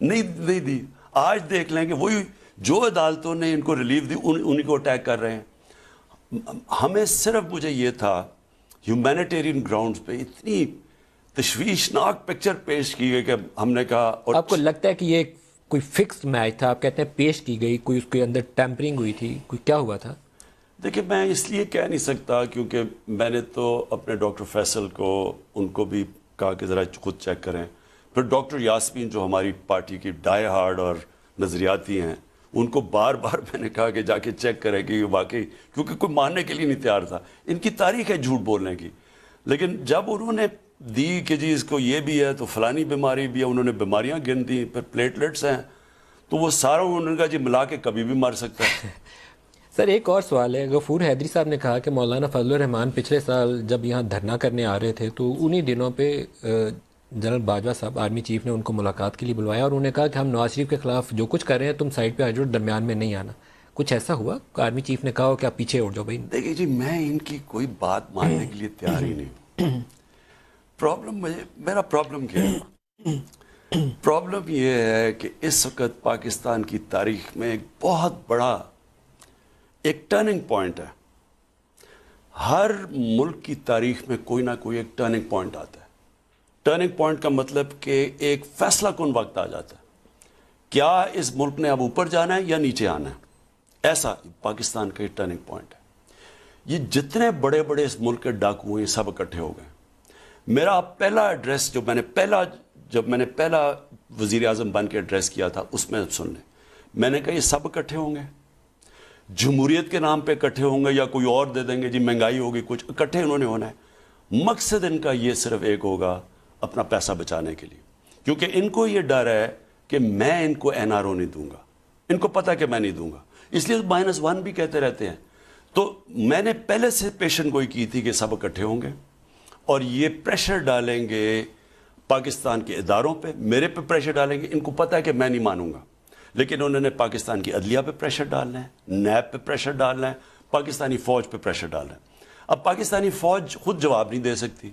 نہیں دی. آج دیکھ لیں کہ وہی جو عدالتوں نے ان کو ریلیف دی انہیں کو اٹیک کر رہے ہیں. ہمیں صرف مجھے یہ تھا ہیومینیٹیرین گراؤنڈز پہ اتنی تشویشناک پکچر پیش کی گئی کہ ہم نے کہا. آپ کو لگتا ہے کہ یہ کوئی فکس میچ تھا؟ آپ کہتے ہیں پیش کی گئی، کوئی اس کے اندر ٹیمپرنگ ہوئی تھی، کوئی کیا ہوا تھا؟ دیکھیں میں اس لیے کہہ نہیں سکتا کیونکہ میں نے تو اپنے ڈاکٹر فیصل کو ان کو بھی کہا کہ ذرا خود چیک کریں. پھر ڈاکٹر یاسمین جو ہماری پارٹی کی ڈائی ہارڈ اور نظریاتی ہیں ان کو بار بار میں نے کہا کہ جا کے چیک کریں کہ یہ واقعی، کیونکہ کوئی ماننے کے لیے نہیں تیار تھا. ان کی تاریخ ہے جھوٹ بولنے کی. لیکن جب انہوں نے دی کہ جی اس کو یہ بھی ہے تو فلانی بیماری بھی ہے، انہوں نے بیماریاں گن دی، پھر پلیٹلیٹس ہیں، تو وہ سارا انہوں نے کہا جی ملا کے کبھی بھی مر سکتا ہے. سر ایک اور سوال ہے. غفور حیدری صاحب نے کہا کہ مولانا فضل الرحمان پچھلے سال جب یہاں دھرنا کرنے آ رہے تھے تو انہی دنوں پہ جنرل باجوہ صاحب آرمی چیف نے ان کو ملاقات کے لیے بلوایا اور انہوں نے کہا کہ ہم نواز شریف کے خلاف جو کچھ کر رہے ہیں تم سائڈ پہ آ جاؤ، درمیان میں نہیں آنا. کچھ ایسا ہوا؟ آرمی چیف نے کہا ہو کہ آپ پیچھے اٹھ جاؤ بھائی. دیکھیے جی میں ان کی کوئی بات ماننے کے لیے تیار ہی نہیں. میرا پرابلم کیا ہے؟ پرابلم یہ ہے کہ اس وقت پاکستان کی تاریخ میں ایک بہت بڑا ایک ٹرننگ پوائنٹ ہے. ہر ملک کی تاریخ میں کوئی نہ کوئی ایک ٹرننگ پوائنٹ آتا ہے. ٹرننگ پوائنٹ کا مطلب کہ ایک فیصلہ کن وقت آ جاتا ہے. کیا اس ملک نے اب اوپر جانا ہے یا نیچے آنا ہے؟ ایسا پاکستان کا یہ ٹرننگ پوائنٹ ہے. یہ جتنے بڑے بڑے اس ملک کے ڈاکو ہیں سب اکٹھے ہو گئے. میرا پہلا ایڈریس جب میں نے پہلا وزیر اعظم بن کے ایڈریس کیا تھا اس میں سن لیں، میں نے کہا یہ سب اکٹھے ہوں گے، جمہوریت کے نام پہ اکٹھے ہوں گے یا کوئی اور دے دیں گے جی مہنگائی ہوگی کچھ، اکٹھے انہوں نے ہونا ہے. مقصد ان کا یہ صرف ایک ہوگا، اپنا پیسہ بچانے کے لیے. کیونکہ ان کو یہ ڈر ہے کہ میں ان کو NRO نہیں دوں گا، ان کو پتہ کہ میں نہیں دوں گا، اس لیے -1 بھی کہتے رہتے ہیں. تو میں نے پہلے سے پیشن گوئی کی تھی کہ سب اکٹھے ہوں گے اور یہ پریشر ڈالیں گے پاکستان کے اداروں پہ، میرے پہ پریشر ڈالیں گے. ان کو پتہ ہے کہ میں نہیں مانوں گا، لیکن انہوں نے پاکستان کی عدلیہ پہ پریشر ڈالنا ہے، نیب پہ پریشر ڈالنا ہے، پاکستانی فوج پہ پریشر ڈالنا ہے. اب پاکستانی فوج خود جواب نہیں دے سکتی.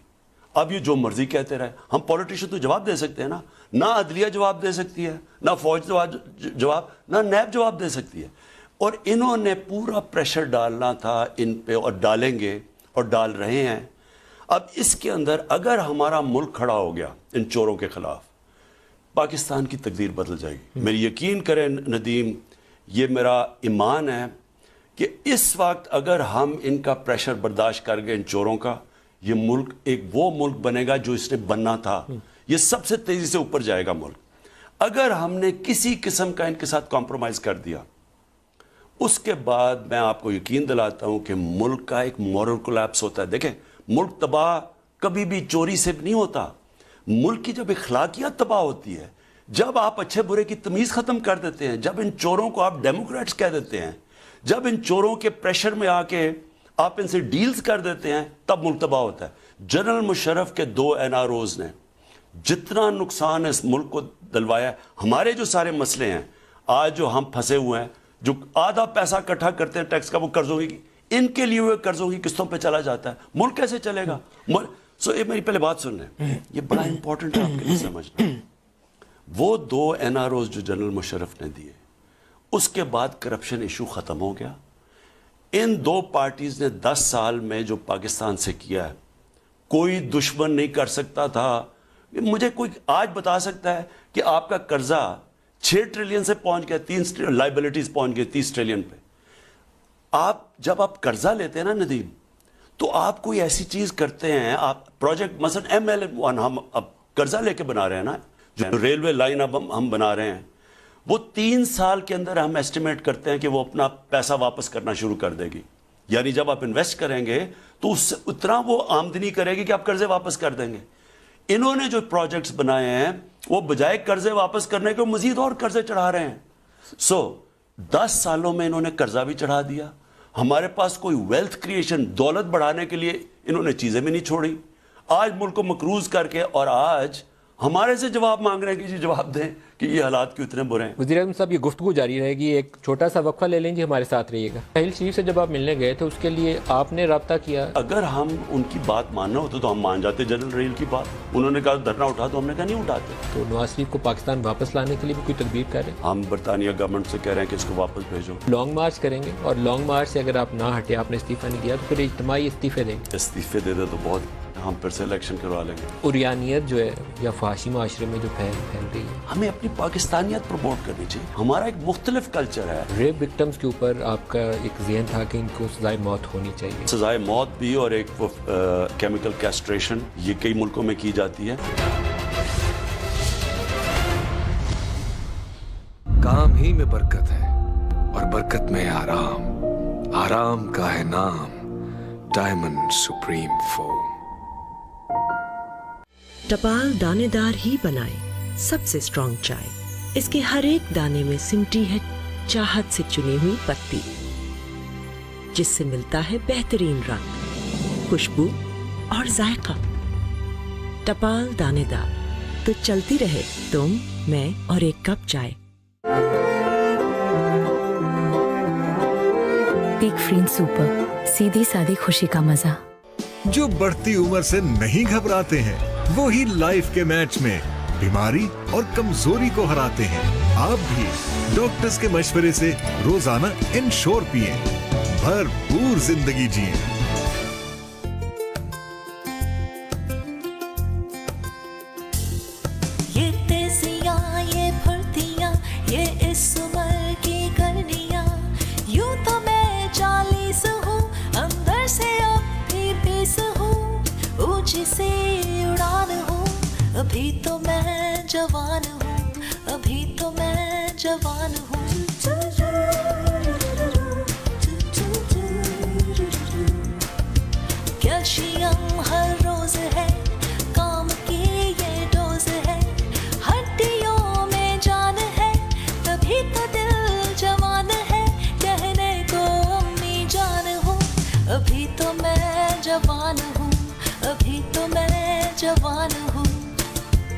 اب یہ جو مرضی کہتے رہے. ہم پولیٹیشین تو جواب دے سکتے ہیں نا، نہ عدلیہ جواب دے سکتی ہے، نہ فوج جواب، نہ نیب جواب دے سکتی ہے. اور انہوں نے پورا پریشر ڈالنا تھا ان پہ اور ڈالیں گے اور ڈال رہے ہیں. اب اس کے اندر اگر ہمارا ملک کھڑا ہو گیا ان چوروں کے خلاف، پاکستان کی تقدیر بدل جائے گی. میری یقین کریں ندیم، یہ میرا ایمان ہے کہ اس وقت اگر ہم ان کا پریشر برداشت کر گئے ان چوروں کا، یہ ملک ایک وہ ملک بنے گا جو اس نے بننا تھا. یہ سب سے تیزی سے اوپر جائے گا ملک. اگر ہم نے کسی قسم کا ان کے ساتھ کمپرومائز کر دیا، اس کے بعد میں آپ کو یقین دلاتا ہوں کہ ملک کا ایک مورل کولیپس ہوتا ہے. دیکھیں ملک تباہ کبھی بھی چوری سے نہیں ہوتا. ملک کی جب اخلاقیات تباہ ہوتی ہے، جب آپ اچھے برے کی تمیز ختم کر دیتے ہیں، جب ان چوروں کو آپ ڈیموکریٹس کہہ دیتے ہیں، جب ان چوروں کے پریشر میں آ کے آپ ان سے ڈیلز کر دیتے ہیں، تب ملک تباہ ہوتا ہے. جنرل مشرف کے 2 NROs نے جتنا نقصان اس ملک کو دلوایا ہے. ہمارے جو سارے مسئلے ہیں آج جو ہم پھنسے ہوئے ہیں، جو آدھا پیسہ اکٹھا کرتے ہیں ٹیکس کا وہ قرضوں کی، ان کے لیے وہ قرضوں کی قسطوں پہ چلا جاتا ہے. ملک کیسے چلے گا؟ سو یہ میری پہلے بات سن لیں، یہ بڑا امپورٹنٹ ہے آپ کے لیے سمجھنا. وہ 2 NROs جو جنرل مشرف نے دیے، اس کے بعد کرپشن ایشو ختم ہو گیا. ان 2 پارٹیز نے 10 سال میں جو پاکستان سے کیا ہے، کوئی دشمن نہیں کر سکتا تھا. مجھے کوئی آج بتا سکتا ہے کہ آپ کا قرضہ 6 ٹریلین سے پہنچ گیا، 3 لائبلٹیز پہنچ گئے 30 ٹریلین پہ. جب آپ قرضہ لیتے ہیں نا ندیم، تو آپ کوئی ایسی چیز کرتے ہیں، آپ پروجیکٹ مثلا ML1 ہم اب قرضہ لے کے بنا رہے ہیں نا، جو ریلوے لائن اب ہم بنا رہے ہیں، وہ 3 سال کے اندر ہم ایسٹیمیٹ کرتے ہیں کہ وہ اپنا پیسہ واپس کرنا شروع کر دے گی. یعنی جب آپ انویسٹ کریں گے تو اس سے اتنا وہ آمدنی کرے گی کہ آپ قرضے واپس کر دیں گے. انہوں نے جو پروجیکٹس بنائے ہیں وہ بجائے قرضے واپس کرنے کے مزید اور قرضے چڑھا رہے ہیں. 10 سالوں میں انہوں نے قرضہ بھی چڑھا دیا. ہمارے پاس کوئی ویلتھ کریشن، دولت بڑھانے کے لیے انہوں نے چیزیں بھی نہیں چھوڑی. آج ملک کو مقروض کر کے اور آج ہمارے سے جواب مانگ رہے ہیں کہ جی جواب دیں کہ یہ حالات کیوں اتنے برے ہیں. وزیر اعظم صاحب یہ گفتگو جاری رہے گی, ایک چھوٹا سا وقفہ لے لیں جی, ہمارے ساتھ رہیے گا. سہیل شریف سے جب آپ ملنے گئے تو اس کے لیے آپ نے رابطہ کیا؟ اگر ہم ان کی بات ماننا ہوتا تو ہم مان جاتے جنرل ریل کی بات. انہوں نے کہا دھرنا اٹھا تو ہم نے کہا نہیں اٹھاتے. تو نواز شریف کو پاکستان واپس لانے کے لیے بھی کوئی تدبیر کر رہے ہیں؟ ہم برطانیہ گورنمنٹ سے کہہ رہے ہیں کہ اس کو واپس بھیجو. لانگ مارچ کریں گے, اور لانگ مارچ سے اگر آپ نہ ہٹے, آپ نے استعفیٰ نہیں دیا تو پھر اجتماعی استعفے دیں گے. استعفے دے دے تو بہت, ہم پھر سے الیکشن کروا لیں گے. عریانیت جو ہے یا فحاشی معاشرے میں جو پھیل رہی ہے, ہمیں اپنی پاکستانیت پروموٹ کرنی چاہیے. ہمارا ایک مختلف کلچر ہے. ریپ وکٹمز کے اوپر آپ کا ایک ذہن تھا کہ ان کو سزائے موت ہونی چاہیے. سزائے موت بھی, اور ایک کیمیکل کیسٹریشن, یہ کئی ملکوں میں کی جاتی ہے. کام ہی میں برکت ہے اور برکت میں آرام. آرام کا ہے نام ڈائمنڈ سپریم فوم. ٹپال دانے دار ہی بنائے سب سے اسٹرانگ چائے. اس کے ہر ایک دانے میں سمٹی ہے چاہت سے چنی ہوئی پتی, جس سے ملتا ہے بہترین رنگ, خوشبو اور ذائقہ. ٹپال دانے دار, تو چلتی رہے تم, میں اور ایک کپ چائے. پیک فرین سپر, سیدھی سادی خوشی کا مزہ. جو بڑھتی عمر سے نہیں گھبراتے ہیں وہی لائف کے میچ میں بیماری اور کمزوری کو ہراتے ہیں. آپ بھی ڈاکٹرز کے مشورے سے روزانہ انشور پئیں, بھرپور زندگی جئیں. یہ تیزیاں, یہ پھرتیاں, یہ اس عمر کی کرنیاں. یوں تو میں 40 ہوں, اندر سے اب بھی 20 ہوں. اونچی سی اڑان ہوں, ابھی تو میں جوان ہوں, ابھی تو میں جوان ہوں. کیلشیم ہر روز ہے, کام کی یہ ڈوز ہے. ہڈیوں میں جان ہے, تبھی تو دل جوان ہے. کہنے کو امی جان ہوں, ابھی تو میں جوان ہوں, ابھی تو میں جوان ہوں.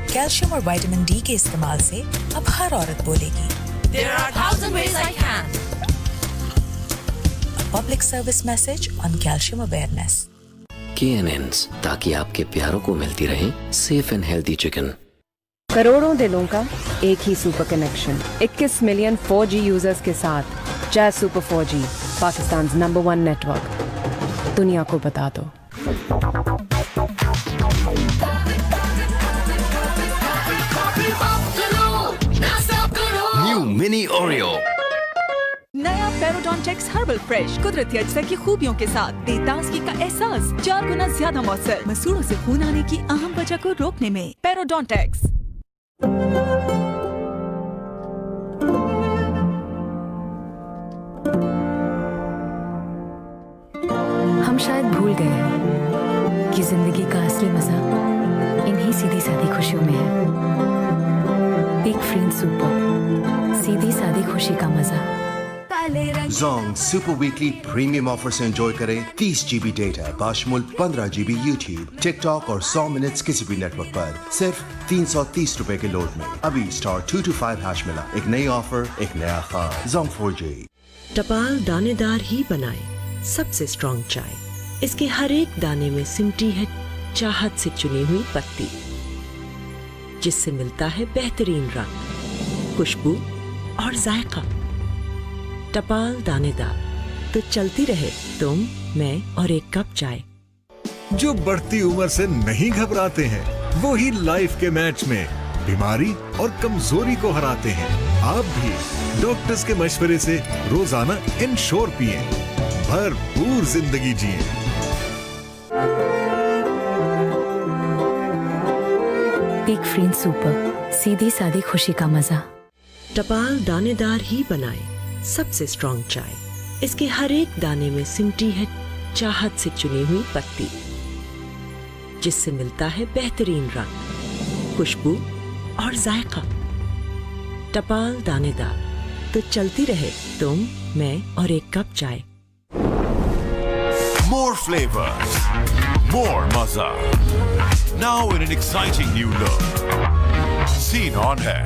کیلشیم اور وٹامن ڈی کے استعمال سے اب ہر عورت بولے گی There are 1,000 ways I can. Public service message on calcium awareness. KNNs, تاکہ آپ کے پیاروں کو ملتی رہیں سیف اینڈ ہیلدی چکن. کروڑوں دلوں کا ایک ہی super connection, 21 million 4G users کے ساتھ. Jazz super 4G, Pakistan's number 1 network. دنیا کو بتا دو. New mini Oreo. نیا پیروڈونٹیکس ہربل فریش قدرتی اجزاء کی خوبیوں کے ساتھ دے تازگی کا احساس 4 گنا زیادہ مؤثر, مسوڑوں سے خون آنے کی اہم وجہ کو روکنے میں. پیروڈونٹیکس. ہم شاید بھول گئے ہیں کہ زندگی کا اصلی مزہ انہی سیدھی سادی خوشیوں میں ہے. پیک فرین سپر, سیدھی سادی خوشی کا مزہ. Zong super weekly premium offer سے انجوائے کریں 30 GB ڈیٹا باشمول 15 GB یوٹیوب, ٹک ٹاک اور 100 منٹس کسی بھی نیٹ ورک پر صرف 330 روپے کے لوڈ میں. ابھی *225# ملا. ایک نئی آفر, ایک نیا خواب. زونگ 4G. ٹپال دانے دار ہی بنائے سب سے اسٹرانگ چائے. اس کے ہر ایک دانے میں سمٹی ہے چاہت سے چنی ہوئی پتی, جس سے ملتا ہے بہترین رنگ, خوشبو اور ذائقہ. ٹپال دانے دار, تو چلتی رہے تم, میں اور ایک کپ چائے. جو بڑھتی عمر سے نہیں گھبراتے ہیں وہی لائف کے میچ میں بیماری اور کمزوری کو ہراتے ہیں. آپ بھی ڈاکٹرز کے مشورے سے روزانہ انشور پئیں, بھرپور زندگی جئیں. پیک فرین سپر, سیدھی سادی خوشی کا مزہ. ٹپال دانے دار ہی بنائے سب سے اسٹرانگ چائے. اس کے ہر ایک دانے میں سمٹی ہے چاہت سے چنی ہوئی پتی, جس سے ملتا ہے بہترین رنگ, خوشبو اور ذائقہ. ٹپال دانے دار, تو چلتی رہے تم, میں اور ایک کپ چائے. More flavors, more maza. Now in an exciting new look. Seen on air.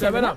7 Up।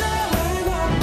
7 Up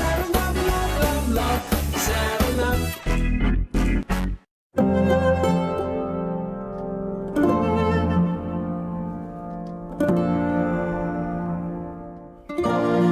7 Up, love, love, love, 7 Up।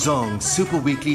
Zong Super Weekly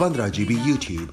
15 GB YouTube,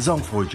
Zong 4G।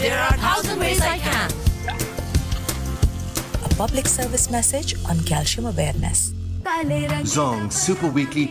There are 1,000 ways I can. A public service message on calcium awareness. Zong Super Weekly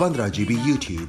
15 GB YouTube,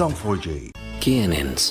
Zong 4G। KNNs,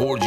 4G,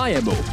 IMO,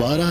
12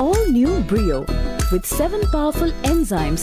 All new Brio with 7 powerful enzymes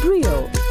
Brio।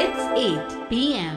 It's 8 PM।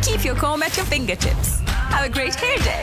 Keep your comb at your fingertips. Have a great hair day.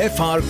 FR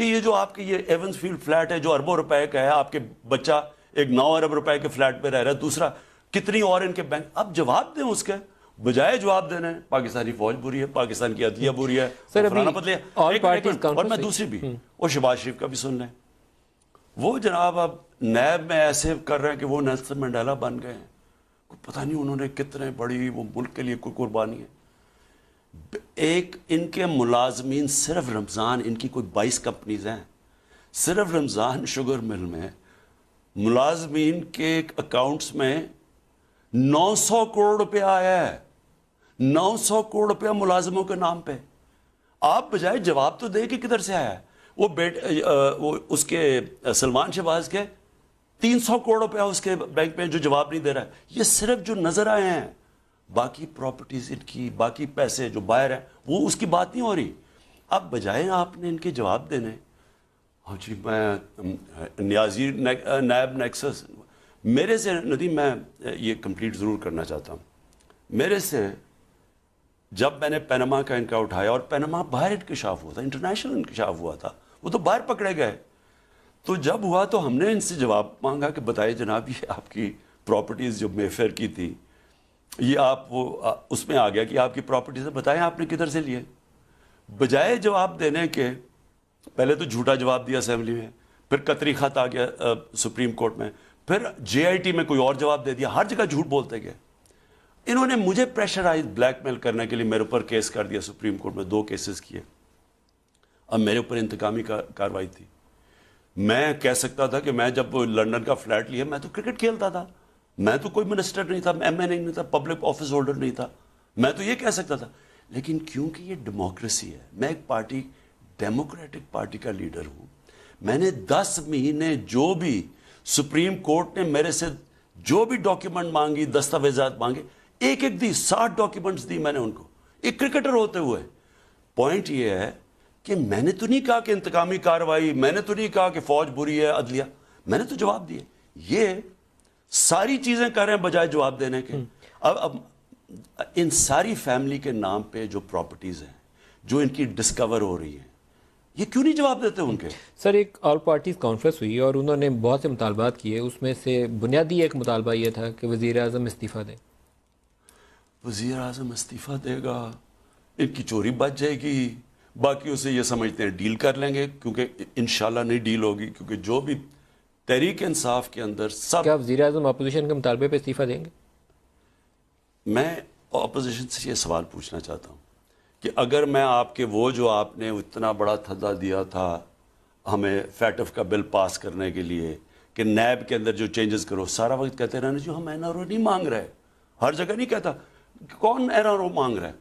کہ یہ جو آپ کے یہ ایونس field flat ہے جو اربوں روپے کا ہے, آپ کے بچہ ایک 9 ارب روپے کے فلیٹ پہ رہ رہا ہے, دوسرا کتنی اور ان کے بینک, اب جواب دیں اس کے بجائے جواب دینے پاکستانی فوج بری ہے, پاکستان کی عدلیہ بری ہے, اور میں دوسری بھی اور شہباز شریف کا بھی سن لیں. وہ جناب اب نیب میں ایسے کر رہے ہیں کہ وہ نیلسن منڈیلا بن گئے ہیں, پتہ نہیں انہوں نے کتنے بڑی وہ ملک کے لیے کوئی قربانی ہے. ایک ان کے ملازمین صرف رمضان, ان کی کوئی 22 کمپنیز ہیں, صرف رمضان شوگر مل میں ملازمین کے اکاؤنٹس میں 900 کروڑ روپیہ آیا ہے, 900 کروڑ روپیہ ملازموں کے نام پہ. آپ بجائے جواب تو دیں کہ کدھر سے آیا ہے. وہ اس کے سلمان شہباز کے 300 کروڑ روپیہ اس کے بینک میں جو جواب نہیں دے رہا ہے. یہ صرف جو نظر آئے ہیں, باقی پراپرٹیز ان کی, باقی پیسے جو باہر ہیں وہ اس کی بات نہیں ہو رہی. اب بجائے آپ نے ان کے جواب دینے, ہاں جی میں نیازی نیب نیکسس, میرے سے ندیم میں یہ کمپلیٹ ضرور کرنا چاہتا ہوں, میرے سے جب میں نے پینما کا ان کا اٹھایا, اور پینما باہر انکشاف ہوا تھا, انٹرنیشنل انکشاف ہوا تھا, وہ تو باہر پکڑے گئے. تو جب ہوا تو ہم نے ان سے جواب مانگا کہ بتائیے جناب یہ آپ کی پراپرٹیز جو میفیئر کی تھی, یہ آپ وہ اس میں آ گیا کہ آپ کی پراپرٹیز بتائیں آپ نے کدھر سے لیے. بجائے جواب دینے کے پہلے تو جھوٹا جواب دیا اسمبلی میں, پھر قطری خط آ گیا سپریم کورٹ میں, پھر جے آئی ٹی میں کوئی اور جواب دے دیا, ہر جگہ جھوٹ بولتے گئے. انہوں نے مجھے پریشرائز بلیک میل کرنے کے لیے میرے اوپر کیس کر دیا سپریم کورٹ میں, 2 کیسز کیے. اب میرے اوپر انتقامی کارروائی تھی. میں کہہ سکتا تھا کہ میں جب لنڈن کا فلیٹ لیا میں تو کرکٹ کھیلتا تھا, میں تو کوئی منسٹر نہیں تھا, ایم این اے نہیں تھا, پبلک آفس ہولڈر نہیں تھا, میں تو یہ کہہ سکتا تھا. لیکن کیونکہ یہ ڈیموکریسی ہے, میں ایک پارٹی ڈیموکریٹک پارٹی کا لیڈر ہوں, میں نے 10 مہینے جو بھی سپریم کورٹ نے میرے سے جو بھی ڈاکیومنٹ مانگی, دستاویزات مانگے, ایک ایک دی, 60 ڈاکیومنٹس دی میں نے ان کو, ایک کرکٹر ہوتے ہوئے. پوائنٹ یہ ہے کہ میں نے تو نہیں کہا کہ انتقامی کارروائی, میں نے تو نہیں کہا کہ فوج بری ہے, عدلیہ, میں نے تو جواب دیے. یہ ساری چیزیں کر رہے ہیں بجائے جواب دینے کے. اب ان ساری فیملی کے نام پہ جو پراپرٹیز ہیں جو ان کی ڈسکور ہو رہی ہیں, یہ کیوں نہیں جواب دیتے ان کے؟ سر ایک آل پارٹیز کانفرنس ہوئی اور انہوں نے بہت سے مطالبات کیے, اس میں سے بنیادی ایک مطالبہ یہ تھا کہ وزیر اعظم استعفیٰ دیں. وزیر اعظم استعفیٰ دے گا, ان کی چوری بچ جائے گی, باقی اسے یہ سمجھتے ہیں ڈیل کر لیں گے, کیونکہ انشاءاللہ نہیں ڈیل ہوگی, کیونکہ جو بھی تحریک انصاف کے اندر سب. کیا وزیر اعظم اپوزیشن کے مطالبے پہ استعفیٰ دیں گے؟ میں اپوزیشن سے یہ سوال پوچھنا چاہتا ہوں کہ اگر میں آپ کے وہ جو آپ نے اتنا بڑا تھدا دیا تھا ہمیں فیٹف کا بل پاس کرنے کے لیے کہ نیب کے اندر جو چینجز کرو, سارا وقت کہتے رہنے جو ہم این آر او نہیں مانگ رہے, ہر جگہ نہیں کہتا کون این آر او مانگ رہا ہے.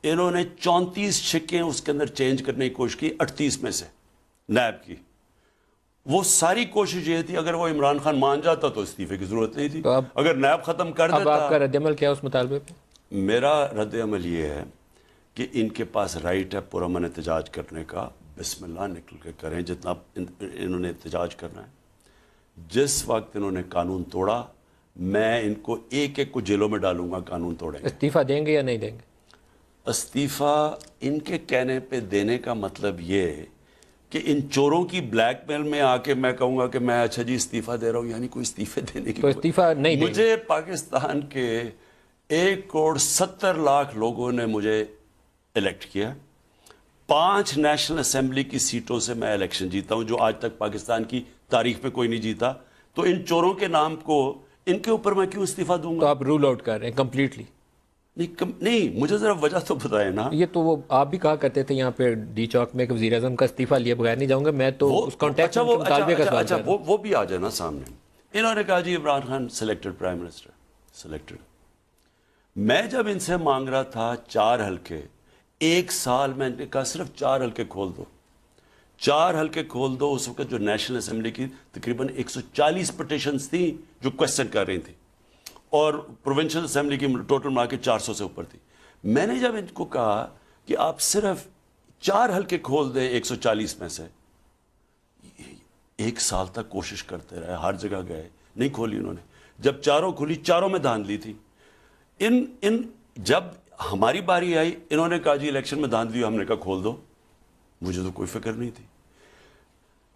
انہوں نے 34 چھکیں اس کے اندر چینج کرنے کی کوشش کی 38 میں سے نیب کی. وہ ساری کوشش یہ تھی اگر وہ عمران خان مان جاتا تو استعفے کی ضرورت نہیں تھی, اگر نیب ختم کر دیتا. اب آپ کا رد عمل کیا اس مطالبے پہ؟ میرا رد عمل یہ ہے کہ ان کے پاس رائٹ ہے پرامن احتجاج کرنے کا, بسم اللہ نکل کے کریں جتنا انہوں نے احتجاج کرنا ہے. جس وقت انہوں نے قانون توڑا میں ان کو ایک ایک کو جیلوں میں ڈالوں گا, قانون توڑیں گے. استعفیٰ دیں گے یا نہیں دیں گے؟ استعفیٰ ان کے کہنے پہ دینے کا مطلب یہ کہ ان چوروں کی بلیک میل میں آ کے میں کہوں گا کہ میں اچھا جی استعفیٰ دے رہا ہوں, یعنی کوئی استعفے دینے کی استعفیٰ نہیں. مجھے پاکستان کے 1,70,00,000 لوگوں نے مجھے الیکٹ کیا, 5 نیشنل اسمبلی کی سیٹوں سے میں الیکشن جیتا ہوں جو آج تک پاکستان کی تاریخ میں کوئی نہیں جیتا. تو ان چوروں کے نام کو ان کے اوپر میں کیوں استعفیٰ دوں گا؟ تو آپ رول آؤٹ کر رہے ہیں کمپلیٹلی؟ نہیں, مجھے ذرا وجہ تو بتائیں نا. یہ تو وہ آپ بھی کہا کرتے تھے یہاں پہ ڈی چوک میں کہ وزیر اعظم کا استعفیٰ لیے بغیر نہیں جاؤں گا. میں تو اس کانٹیکٹ میں مطالبے کا سوال کر رہا ہوں. وہ بھی آ جائے نا سامنے. انہوں نے کہا جی Imran Khan selected prime minister, selected. میں جب ان سے مانگ رہا تھا 4 حلقے, 1 سال میں نے کہا صرف 4 حلقے کھول دو, 4 حلقے کھول دو. اس وقت جو نیشنل اسمبلی کی تقریباً 140 پٹیشنز تھیں جو کوشچن کر رہی تھیں, اور پروونشل اسمبلی کی ٹوٹل ملا کے 400 سے اوپر تھی. میں نے جب ان کو کہا کہ آپ صرف 4 حلقے کھول دیں 140 میں سے, 1 سال تک کوشش کرتے رہے, ہر جگہ گئے, نہیں کھولی انہوں نے. جب 4 کھولی, 4 میں دھاندلی تھی. جب ہماری باری آئی انہوں نے کہا جی الیکشن میں دھاندلی, ہم نے کہا کھول دو. مجھے تو کوئی فکر نہیں تھی.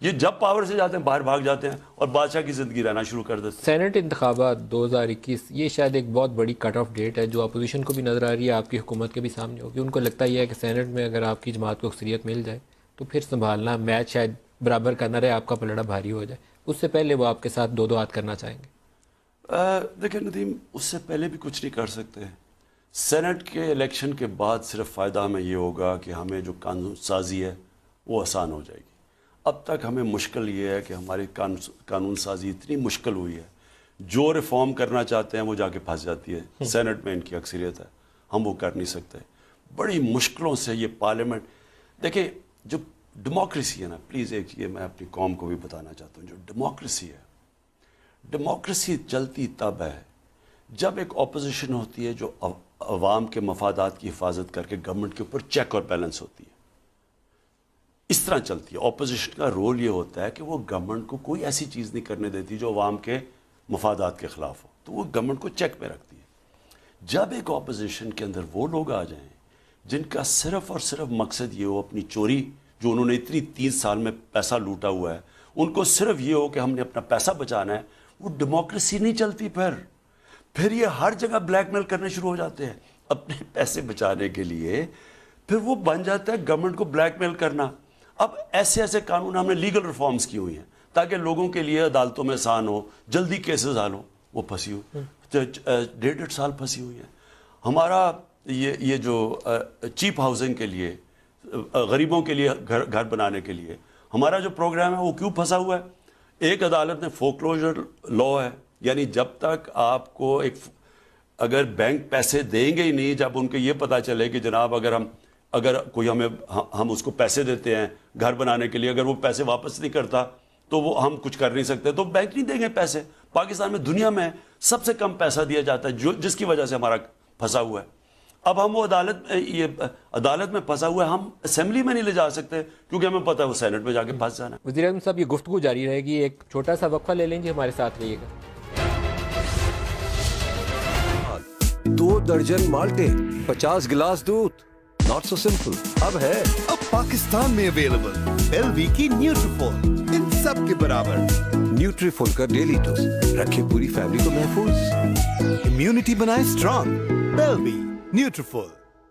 یہ جب پاور سے جاتے ہیں باہر بھاگ جاتے ہیں اور بادشاہ کی زندگی رہنا شروع کر دیتے ہیں. سینٹ انتخابات 2021 یہ شاید ایک بہت بڑی کٹ آف ڈیٹ ہے جو اپوزیشن کو بھی نظر آ رہی ہے, آپ کی حکومت کے بھی سامنے ہوگی. ان کو لگتا یہ ہے کہ سینٹ میں اگر آپ کی جماعت کو اکثریت مل جائے تو پھر سنبھالنا میچ شاید برابر کرنا رہے, آپ کا پلڑا بھاری ہو جائے. اس سے پہلے وہ آپ کے ساتھ دو ہاتھ کرنا چاہیں گے. دیکھیں ندیم, اس سے پہلے بھی کچھ نہیں کر سکتے. سینٹ کے الیکشن کے بعد صرف فائدہ ہمیں یہ ہوگا کہ ہمیں جو قانون سازی ہے وہ آسان ہو جائے گی. اب تک ہمیں مشکل یہ ہے کہ ہماری قانون سازی اتنی مشکل ہوئی ہے, جو ریفارم کرنا چاہتے ہیں وہ جا کے پھنس جاتی ہے. سینٹ میں ان کی اکثریت ہے, ہم وہ کر نہیں سکتے. بڑی مشکلوں سے یہ پارلیمنٹ, دیکھیں جو ڈیموکریسی ہے نا, پلیز ایک یہ میں اپنی قوم کو بھی بتانا چاہتا ہوں, جو ڈیموکریسی ہے, ڈیموکریسی چلتی تب ہے جب ایک اپوزیشن ہوتی ہے جو عوام کے مفادات کی حفاظت کر کے گورنمنٹ کے اوپر چیک اور بیلنس ہوتی ہے. اس طرح چلتی ہے. اپوزیشن کا رول یہ ہوتا ہے کہ وہ گورنمنٹ کو کوئی ایسی چیز نہیں کرنے دیتی جو عوام کے مفادات کے خلاف ہو, تو وہ گورنمنٹ کو چیک میں رکھتی ہے. جب ایک اپوزیشن کے اندر وہ لوگ آ جائیں جن کا صرف اور صرف مقصد یہ ہو اپنی چوری, جو انہوں نے اتنی 30 سال میں پیسہ لوٹا ہوا ہے, ان کو صرف یہ ہو کہ ہم نے اپنا پیسہ بچانا ہے, وہ ڈیموکریسی نہیں چلتی. پھر یہ ہر جگہ بلیک میل کرنے شروع ہو جاتے ہیں اپنے پیسے بچانے کے لیے. پھر وہ بن جاتا ہے گورنمنٹ کو بلیک میل کرنا. اب ایسے ایسے قانون ہم نے لیگل ریفارمز کی ہوئی ہیں تاکہ لوگوں کے لیے عدالتوں میں آسان ہو, جلدی کیسز حل ہو. وہ پھنسی ہوئی 1.5 سال پھنسی ہوئی ہیں. ہمارا یہ جو چیپ ہاؤسنگ کے لیے, غریبوں کے لیے گھر بنانے کے لیے ہمارا جو پروگرام ہے وہ کیوں پھنسا ہوا ہے؟ ایک عدالت نے فورکلوجر لا ہے, یعنی جب تک آپ کو اگر بینک پیسے دیں گے ہی نہیں, جب ان کو یہ پتہ چلے کہ جناب اگر کوئی ہم اس کو پیسے دیتے ہیں گھر بنانے کے لیے, اگر وہ پیسے واپس نہیں کرتا تو وہ ہم کچھ کر نہیں سکتے, تو بینک نہیں دیں گے پیسے. پاکستان میں دنیا میں سب سے کم پیسہ دیا جاتا ہے, جس کی وجہ سے ہمارا پھنسا ہوا ہے. اب ہم وہ عدالت میں پھنسا ہوا ہے, ہم اسمبلی میں نہیں لے جا سکتے کیونکہ ہمیں پتہ ہے وہ سینٹ میں جا کے پھنس جانا ہے. وزیر اعظم صاحب, یہ گفتگو جاری رہے گی, ایک چھوٹا سا وقفہ لے لیں گے, ہمارے ساتھ رہیے گا. 2 درجن مالٹے, 50 گلاس دودھ, ناٹ سو سمپل. اب ہے پاکستان میں اویلیبل ایل وی کی نیوٹریفول, ان سب کے برابر. نیوٹریفول کا ڈیلی ڈوز رکھے پوری فیملی کو محفوظ, امیونٹی بنائے اسٹرانگ. ایل وی نیوٹریفول,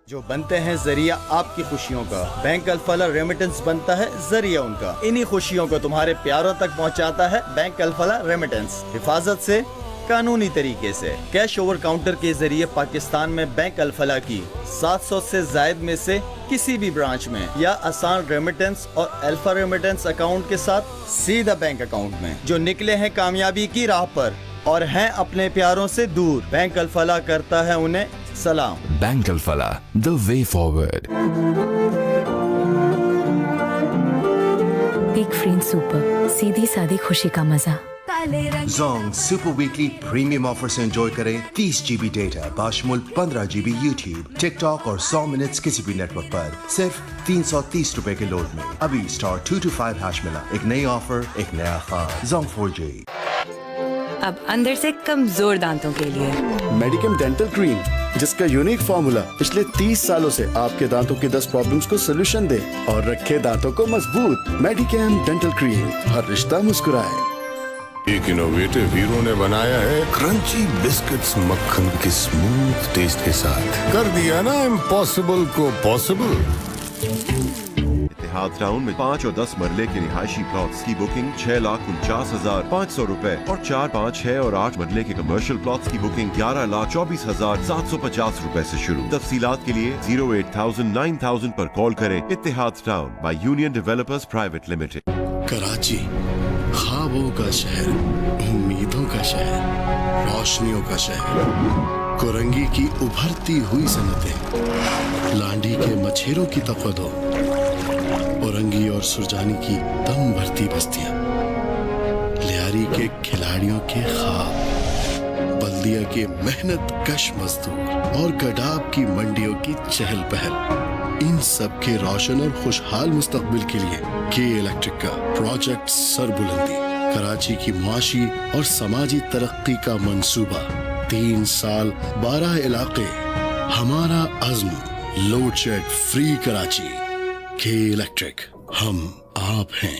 جو بنتے ہیں ذریعہ آپ کی خوشیوں کا. بینک الفلاح ریمیٹنس بنتا ہے ذریعہ ان کا. انہی خوشیوں کو تمہارے پیاروں تک پہنچاتا ہے بینک الفلاح ریمیٹنس. حفاظت سے, قانونی طریقے سے, کیش اوور کاؤنٹر کے ذریعے پاکستان میں بینک الفلاح کی 700 سے زائد میں سے کسی بھی برانچ میں, یا آسان ریمیٹنس اور الفا ریمیٹنس اکاؤنٹ کے ساتھ سیدھا بینک اکاؤنٹ میں, جو نکلے ہیں کامیابی کی راہ پر اور ہیں اپنے پیاروں سے دور. بینک الفلاح کرتا ہے انہیں سلام. Bank Alfalah, the way forward. Big foreign super, سیدھی سادی خوشی کا مزہ. Zong super weekly premium offer سے انجوائے کریں 30 GB ڈیٹا باشمول 15 GB یوٹیوب, ٹک ٹاک اور 100 منٹس کسی بھی نیٹ ورک پر صرف 330 روپے کے لوڈ میں. ابھی *225# ملا. ایک نئی آفر, ایک نیا خواب. زونگ 4G. اب اندر سے کمزور دانتوں کے لیے میڈیکم ڈینٹل کریم, جس کا یونیک فارمولا پچھلے 30 سالوں سے آپ کے دانتوں کی 10 پرابلمز کو سولوشن دے اور رکھے دانتوں کو مضبوط. میڈیکم ڈینٹل کریم, ہر رشتہ مسکرائے. ایک انوویٹو ہیرو نے بنایا ہے کرنچی بسکٹس مکھن کے سموتھ ٹیسٹ کے ساتھ. کر دیا نا امپاسبل کو پاسبل. اتحاد ٹاؤن میں 5 اور 10 مرلے کے رہائشی پلاٹس کی بکنگ 6,49,500 روپے اور 4, 5, 6 اور 8 مرلے کے کمرشل پلاٹس کی بکنگ 11,24,750 روپے سے شروع. تفصیلات کے لیے 08,000 پر کال کریں. اتحاد town by union developers private limited. Karachi, خوابوں کا شہر, امیدوں کا شہر, روشنیوں کا شہر, کورنگی کی ابھرتی ہوئی صنعتیں, لانڈی کے مچھیروں کی تفدو, اورنگی اور سرجانی کی دم بھرتی بستیاں, لیاری کے کھلاڑیوں کے خواب, بلدیہ کے محنت کش مزدور اور گڈاب کی منڈیوں کی چہل پہل. ان سب کے روشن اور خوشحال مستقبل کے لیے کے الیکٹرک کا پروجیکٹ سر بلندی, کراچی کی معاشی اور سماجی ترقی کا منصوبہ. 3 سال 12 علاقے, ہمارا عزم لوڈ شیڈ فری کراچی. کے الیکٹرک, ہم آپ ہیں.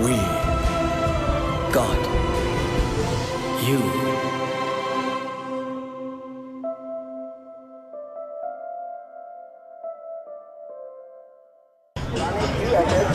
We got you.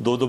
2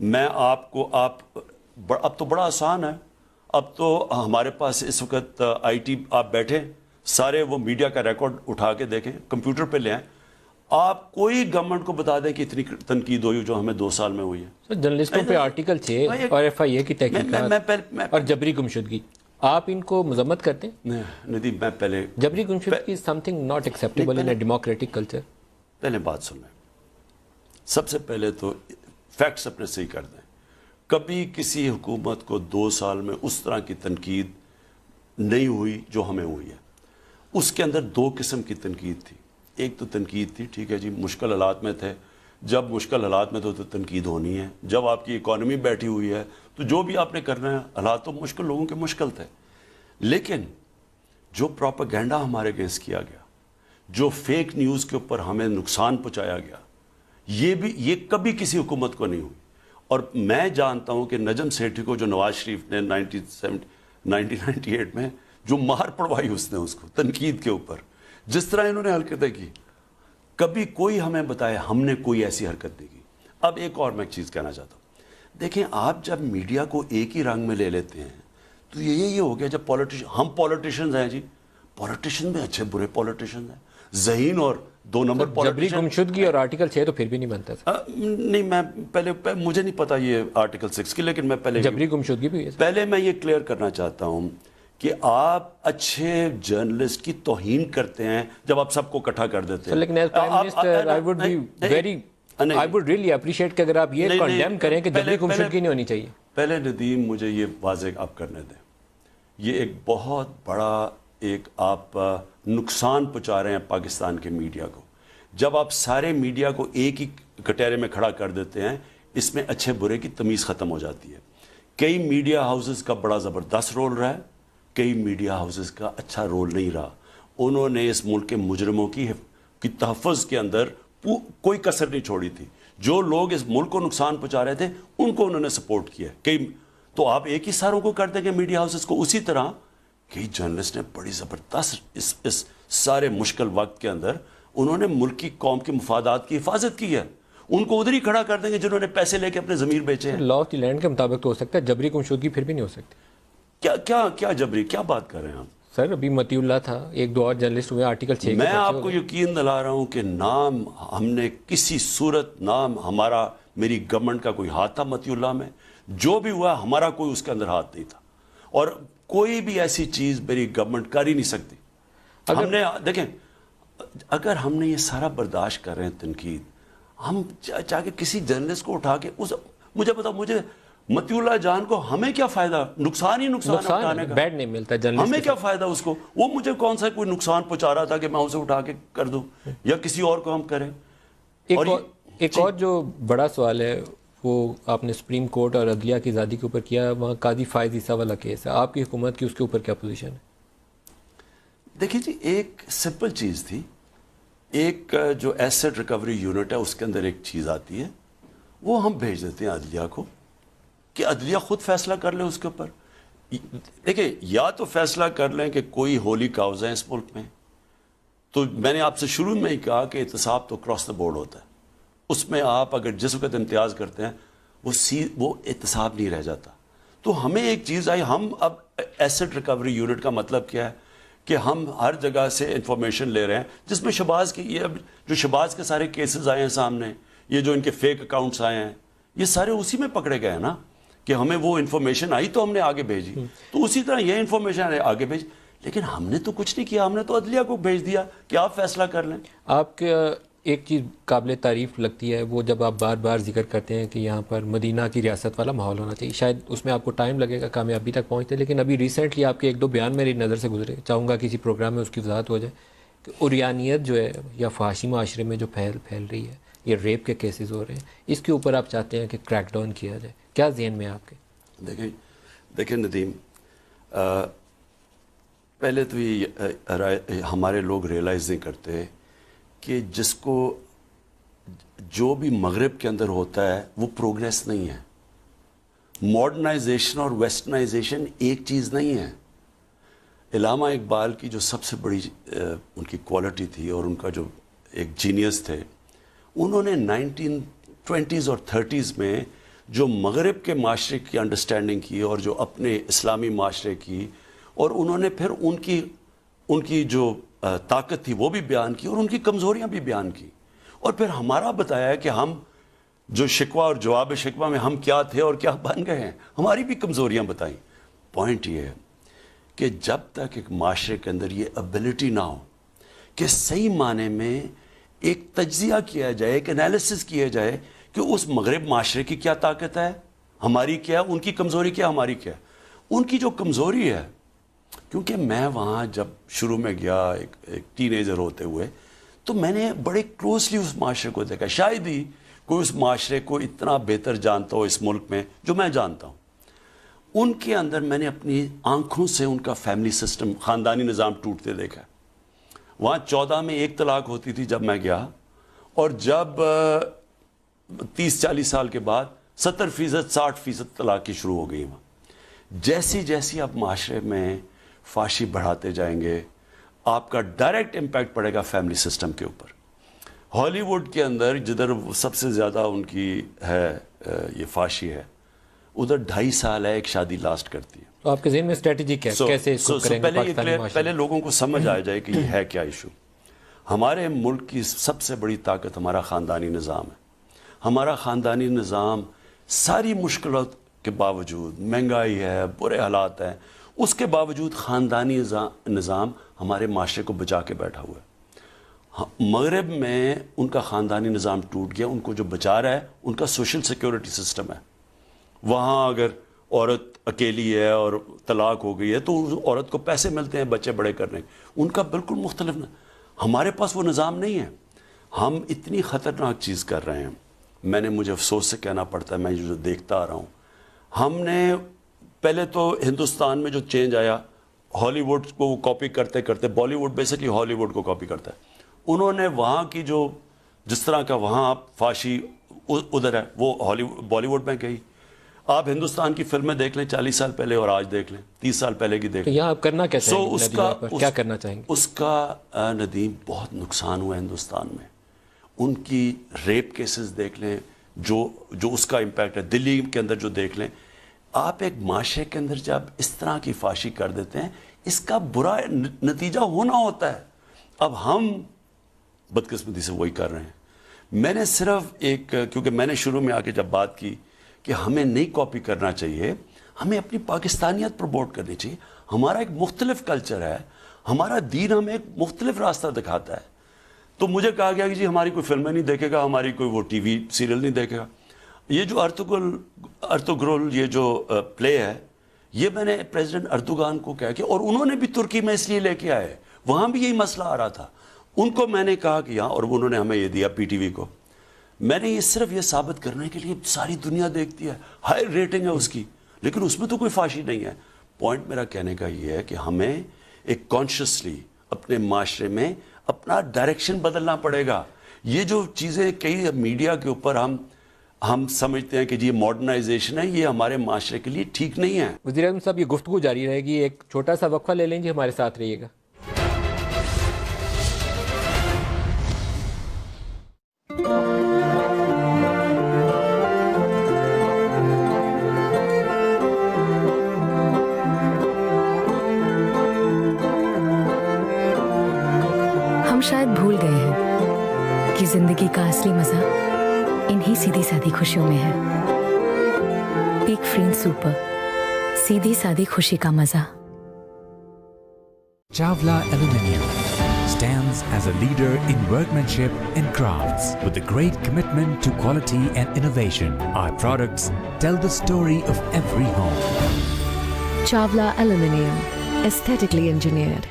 میں آپ کو اب تو بڑا آسان ہے. اب تو ہمارے پاس اس وقت IT آپ بیٹھے سارے وہ میڈیا کا ریکارڈ اٹھا کے دیکھیں, کمپیوٹر پہ لے آئیں, آپ کوئی گورنمنٹ کو بتا دیں کہ اتنی تنقید ہوئی جو ہمیں 2 سال میں ہوئی ہے. جرنلسٹوں پہ آرٹیکل 6 اور FIA کی تحقیقات اور جبری گمشدگی, آپ ان کو مذمت کرتے ہیں؟ ندیم میں پہلے جبری گمشدگی is something not acceptable in a democratic culture. پہلے بات سن لیں, سب سے پہلے تو فیکٹس اپنے صحیح کر دیں. کبھی کسی حکومت کو 2 سال میں اس طرح کی تنقید نہیں ہوئی جو ہمیں ہوئی ہے. اس کے اندر 2 قسم کی تنقید تھی. ایک تو تنقید تھی, ٹھیک ہے جی, مشکل حالات میں تھے, جب مشکل حالات میں تو تنقید ہونی ہے. جب آپ کی اکانومی بیٹھی ہوئی ہے تو جو بھی آپ نے کرنا ہے, حالات تو مشکل, لوگوں کے مشکل تھے. لیکن جو پروپیگنڈا ہمارے اگینسٹ کیا گیا, جو فیک نیوز کے اوپر ہمیں نقصان پہنچایا گیا, یہ کبھی کسی حکومت کو نہیں ہوئی. اور میں جانتا ہوں کہ نجم سیٹھی کو جو نواز شریف نے 1998 میں جو مار پڑوائی اس نے اس کو تنقید کے اوپر, جس طرح انہوں نے حرکتیں کی, کبھی کوئی ہمیں بتائے ہم نے کوئی ایسی حرکت نہیں کی. اب ایک اور میں چیز کہنا چاہتا ہوں, دیکھیں آپ جب میڈیا کو ایک ہی رنگ میں لے لیتے ہیں تو یہ ہو گیا. جب ہم پولیٹیشینز ہیں جی, پولیٹیشین میں اچھے برے پولیٹیشینز ہیں, ذہین اور 2 نمبر جبری گمشدگی اور آرٹیکل 6 تو پھر بھی نہیں بنتا تھا. نہیں, میں پہلے مجھے نہیں پتا یہ آرٹیکل 6 کی, لیکن میں پہلے جبری گمشدگی بھی ہے. پہلے میں یہ کلیئر کرنا چاہتا ہوں کہ آپ اچھے جرنلسٹ کی توہین کرتے ہیں جب آپ سب کو اکٹھا کر دیتے ہیں. لیکن as prime minister I would really appreciate کہ اگر آپ یہ کنڈیم کریں کہ جبری گمشدگی نہیں ہونی چاہیے. پہلے ندیم مجھے یہ واضح آپ کرنے دیں, یہ ایک بہت بڑا آپ نقصان پہنچا رہے ہیں پاکستان کے میڈیا کو. جب آپ سارے میڈیا کو ایک ہی کٹہرے میں کھڑا کر دیتے ہیں, اس میں اچھے برے کی تمیز ختم ہو جاتی ہے. کئی میڈیا ہاؤسز کا بڑا زبردست رول رہا ہے, کئی میڈیا ہاؤسز کا اچھا رول نہیں رہا. انہوں نے اس ملک کے مجرموں کی تحفظ کے اندر کوئی کسر نہیں چھوڑی تھی. جو لوگ اس ملک کو نقصان پہنچا رہے تھے ان کو انہوں نے سپورٹ کیا. تو آپ ایک ہی ساروں کو کر دیں گے میڈیا ہاؤسز کو. اسی طرح کئی جرنلسٹ نے بڑی زبردست اس سارے مشکل وقت کے اندر انہوں نے ملک کی قوم کے مفادات کی حفاظت کی ہے. ان کو ادھر ہی کھڑا کر دیں گے جنہوں نے پیسے لے کے اپنے ضمیر بیچے ہیں. لا آف دی لینڈ کے مطابق تو ہو سکتا ہے, جبری گمشدگی پھر بھی نہیں ہو سکتی. کیا جبری, کیا بات کر رہے ہیں آپ؟ سر ابھی متی اللہ تھا, ایک 2 اور جرنلسٹ ہوئے آرٹیکل 6 میں آپ کو یقین دلا رہا ہوں کہ نام ہم نے کسی صورت, نام ہمارا, میری گورنمنٹ کا کوئی ہاتھ تھا متی اللہ میں, جو بھی ہوا ہمارا کوئی اس کے اندر ہاتھ نہیں تھا. اور کوئی بھی ایسی چیز میری گورنمنٹ کر ہی نہیں سکتی. ہم نے دیکھیں, اگر ہم نے یہ سارا برداشت کر رہے ہیں تنقید, ہم چاہ کے کسی جرنلسٹ کو اٹھا کے مجھے بتاؤ, مجھے متی اللہ جان کو ہمیں کیا فائدہ؟ نقصان ہی نقصان اٹھانے کا, بیڈ نہیں ملتا جرنلسٹ, ہمیں کیا فائدہ اس کو؟ وہ مجھے کون سا کوئی نقصان پہنچا رہا تھا کہ میں اسے اٹھا کے کر دوں یا کسی اور کو ہم کریں. ایک اور جو بڑا سوال ہے وہ آپ نے سپریم کورٹ اور عدلیہ کی آزادی کے اوپر کیا, وہاں قاضی فائز عیسیٰ والا کیس ہے. آپ کی حکومت کی اس کے اوپر کیا پوزیشن ہے؟ دیکھیے جی, ایک سمپل چیز تھی, ایک جو ایسٹ ریکوری یونٹ ہے اس کے اندر ایک چیز آتی ہے, وہ ہم بھیج دیتے ہیں عدلیہ کو کہ عدلیہ خود فیصلہ کر لے اس کے اوپر. دیکھیں, یا تو فیصلہ کر لیں کہ کوئی ہولی کاؤز ہے اس ملک میں, تو میں نے آپ سے شروع میں ہی کہا کہ احتساب تو کراس دا بورڈ ہوتا ہے. اس میں آپ اگر جس وقت امتیاز کرتے ہیں وہ احتساب نہیں رہ جاتا. تو ہمیں ایک چیز آئی, ہم اب ایسٹ ریکوری یونٹ کا مطلب کیا ہے کہ ہم ہر جگہ سے انفارمیشن لے رہے ہیں, جس میں شہباز کی, یہ جو شہباز کے سارے کیسز آئے ہیں سامنے, یہ جو ان کے فیک اکاؤنٹس آئے ہیں, یہ سارے اسی میں پکڑے گئے ہیں نا, کہ ہمیں وہ انفارمیشن آئی تو ہم نے آگے بھیجی. تو اسی طرح یہ انفارمیشن آگے بھیج, لیکن ہم نے تو کچھ نہیں کیا, ہم نے تو عدلیہ کو بھیج دیا کہ آپ فیصلہ کر لیں. آپ کا ایک چیز قابل تعریف لگتی ہے, وہ جب آپ بار بار ذکر کرتے ہیں کہ یہاں پر مدینہ کی ریاست والا ماحول ہونا چاہیے. شاید اس میں آپ کو ٹائم لگے گا کامیابی تک پہنچتے, لیکن ابھی ریسنٹلی آپ کے 1-2 بیان میری نظر سے گزرے, چاہوں گا کسی پروگرام میں اس کی وضاحت ہو جائے کہ اوریانیت جو ہے یا فحاشی معاشرے میں جو پھیل رہی ہے, یہ ریپ کے کیسز ہو رہے ہیں, اس کے اوپر آپ چاہتے ہیں کہ کریک ڈاؤن کیا جائے. کیا ذہن میں آپ کے؟ دیکھیں ندیم, پہلے تو یہ ہمارے لوگ ریئلائز نہیں کرتے کہ جس کو جو بھی مغرب کے اندر ہوتا ہے وہ پروگریس نہیں ہے. ماڈرنائزیشن اور ویسٹرنائزیشن ایک چیز نہیں ہے. علامہ اقبال کی جو سب سے بڑی ان کی کوالٹی تھی اور ان کا جو ایک جینیس تھے, انہوں نے 1920s اور 30s میں جو مغرب کے معاشرے کی انڈرسٹینڈنگ کی اور جو اپنے اسلامی معاشرے کی, اور انہوں نے پھر ان کی جو طاقت تھی وہ بھی بیان کی اور ان کی کمزوریاں بھی بیان کی, اور پھر ہمارا بتایا کہ ہم جو شکوہ اور جواب شکوہ میں ہم کیا تھے اور کیا بن گئے ہیں, ہماری بھی کمزوریاں بتائیں. پوائنٹ یہ ہے کہ جب تک ایک معاشرے کے اندر یہ ایبلٹی نہ ہو کہ صحیح معنی میں ایک تجزیہ کیا جائے, ایک انالیسس کیا جائے کہ اس مغرب معاشرے کی کیا طاقت ہے, ہماری کیا, ان کی کمزوری کیا, ہماری کیا. ان کی جو کمزوری ہے, کیونکہ میں وہاں جب شروع میں گیا ایک ٹین ایجر ہوتے ہوئے, تو میں نے بڑے کلوزلی اس معاشرے کو دیکھا. شاید ہی کوئی اس معاشرے کو اتنا بہتر جانتا ہو اس ملک میں جو میں جانتا ہوں. ان کے اندر میں نے اپنی آنکھوں سے ان کا فیملی سسٹم, خاندانی نظام ٹوٹتے دیکھا. وہاں 14 میں 1 طلاق ہوتی تھی جب میں گیا, اور جب 30-40 سال کے بعد 70% 60% طلاق کی شروع ہو گئی. وہاں جیسی جیسی آپ معاشرے میں فحاشی بڑھاتے جائیں گے, آپ کا ڈائریکٹ امپیکٹ پڑے گا فیملی سسٹم کے اوپر. ہالی ووڈ کے اندر جدھر سب سے زیادہ ان کی ہے یہ فحاشی ہے, ادھر 2.5 سال ہے ایک شادی لاسٹ کرتی ہے. تو آپ کے ذہن میں اسٹریٹجی کیا ہے, کیسے اس کو کریں گے؟ پہلے لوگوں کو سمجھ آ جائے کہ یہ ہے کیا ایشو. ہمارے ملک کی سب سے بڑی طاقت ہمارا خاندانی نظام ہے. ہمارا خاندانی نظام ساری مشکلات کے باوجود, مہنگائی ہے, برے حالات ہیں, اس کے باوجود خاندانی نظام ہمارے معاشرے کو بچا کے بیٹھا ہوا ہے. مغرب میں ان کا خاندانی نظام ٹوٹ گیا, ان کو جو بچا رہا ہے ان کا سوشل سیکیورٹی سسٹم ہے. وہاں اگر عورت اکیلی ہے اور طلاق ہو گئی ہے تو عورت کو پیسے ملتے ہیں بچے بڑے کرنے کے. ان کا بالکل مختلف ہمارے پاس وہ نظام نہیں ہے. ہم اتنی خطرناک چیز کر رہے ہیں. مجھے افسوس سے کہنا پڑتا ہے, میں جو دیکھتا آ رہا ہوں, ہم نے پہلے تو ہندوستان میں جو چینج آیا, ہالی ووڈ کو کاپی کرتے کرتے, بالی ووڈ بیسکلی ہالی ووڈ کو کاپی کرتا ہے. انہوں نے وہاں کی جو جس طرح کا وہاں فحاشی ادھر ہے وہ بالی ووڈ میں گئی. آپ ہندوستان کی فلمیں دیکھ لیں 40 سال پہلے اور آج دیکھ لیں, 30 سال پہلے کی دیکھ لیں. یہاں آپ کرنا کیا چاہیں گے, کیا کرنا چاہیں گے؟ اس کا ندیم بہت نقصان ہوا ہے ہندوستان میں. ان کی ریپ کیسز دیکھ لیں, جو اس کا امپیکٹ ہے. دلی کے اندر جو دیکھ لیں, آپ ایک معاشرے کے اندر جب اس طرح کی فحاشی کر دیتے ہیں, اس کا برا نتیجہ ہونا ہوتا ہے. اب ہم بدقسمتی سے وہی کر رہے ہیں. میں نے صرف کیونکہ میں نے شروع میں آ کے جب بات کی کہ ہمیں نہیں کاپی کرنا چاہیے, ہمیں اپنی پاکستانیت پروموٹ کرنی چاہیے. ہمارا ایک مختلف کلچر ہے, ہمارا دین ہمیں ایک مختلف راستہ دکھاتا ہے. تو مجھے کہا گیا کہ جی ہماری کوئی فلمیں نہیں دیکھے گا, ہماری کوئی وہ ٹی وی سیریل نہیں دیکھے گا. یہ جو ارتگرل یہ جو پلے ہے, یہ میں نے پریزیڈنٹ اردوغان کو کہا کہ, اور انہوں نے بھی ترکی میں اس لیے لے کے آئے, وہاں بھی یہی مسئلہ آ رہا تھا. ان کو میں نے کہا کہ یہاں, اور انہوں نے ہمیں یہ دیا پی ٹی وی کو. میں نے یہ صرف یہ ثابت کرنے کے لیے, ساری دنیا دیکھتی ہے, ہائی ریٹنگ ہے اس کی, لیکن اس میں تو کوئی فحاشی نہیں ہے. پوائنٹ میرا کہنے کا یہ ہے کہ ہمیں ایک کانشیسلی اپنے معاشرے میں اپنا ڈائریکشن بدلنا پڑے گا. یہ جو چیزیں کئی میڈیا کے اوپر ہم سمجھتے ہیں کہ جی ماڈرنائزیشن ہے, یہ ہمارے معاشرے کے لیے ٹھیک نہیں ہے. وزیر اعظم صاحب, یہ گفتگو جاری رہے گی, ایک چھوٹا سا وقفہ لے لیں جی, ہمارے ساتھ رہیے گا. ہم شاید بھول گئے ہیں کہ زندگی کا اصلی مزہ انہی سیدھی سادھی خوشیوں میں ہے. پیک فرین سپر, سیدھی سادھی خوشی کا مزہ. Chawla Aluminium stands as a leader in workmanship and crafts with a great commitment to quality and innovation. Our products tell the story of every home. Chawla Aluminium, aesthetically engineered.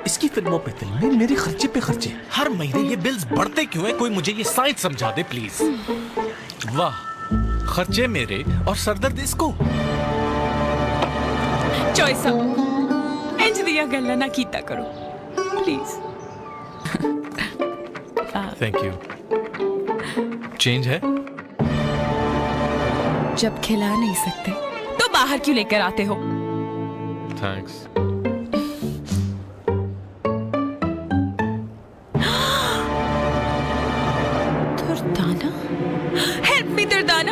اس کی فلموں پہ فلمیں, میرے خرچے پہ خرچے, ہر مہینے یہ بلز بڑھتے کیوں ہیں؟ کوئی مجھے یہ سائنس سمجھا دے پلیز. واہ, خرچے میرے اور سردرد اس کو. چوائس انج دیا گلا نہ کیتا کرو پلیز. Thank you. چینج ہے؟ جب کھلا نہیں سکتے تو باہر کیوں لے کر آتے ہو؟ Thanks. Durdana, help me Durdana.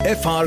FR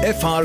FR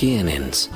KNNs,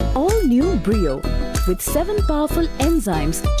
All new Brio with 7 powerful enzymes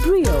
Brio।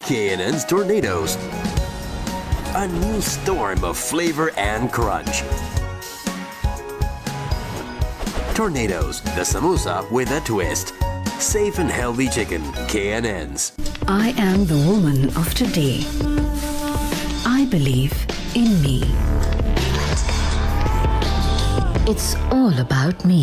K&N's Tornadoes, a new storm of flavor and crunch. Tornadoes, the samosa with a twist. Safe and healthy chicken, K&N's. I am the woman of today. I believe in me. It's all about me.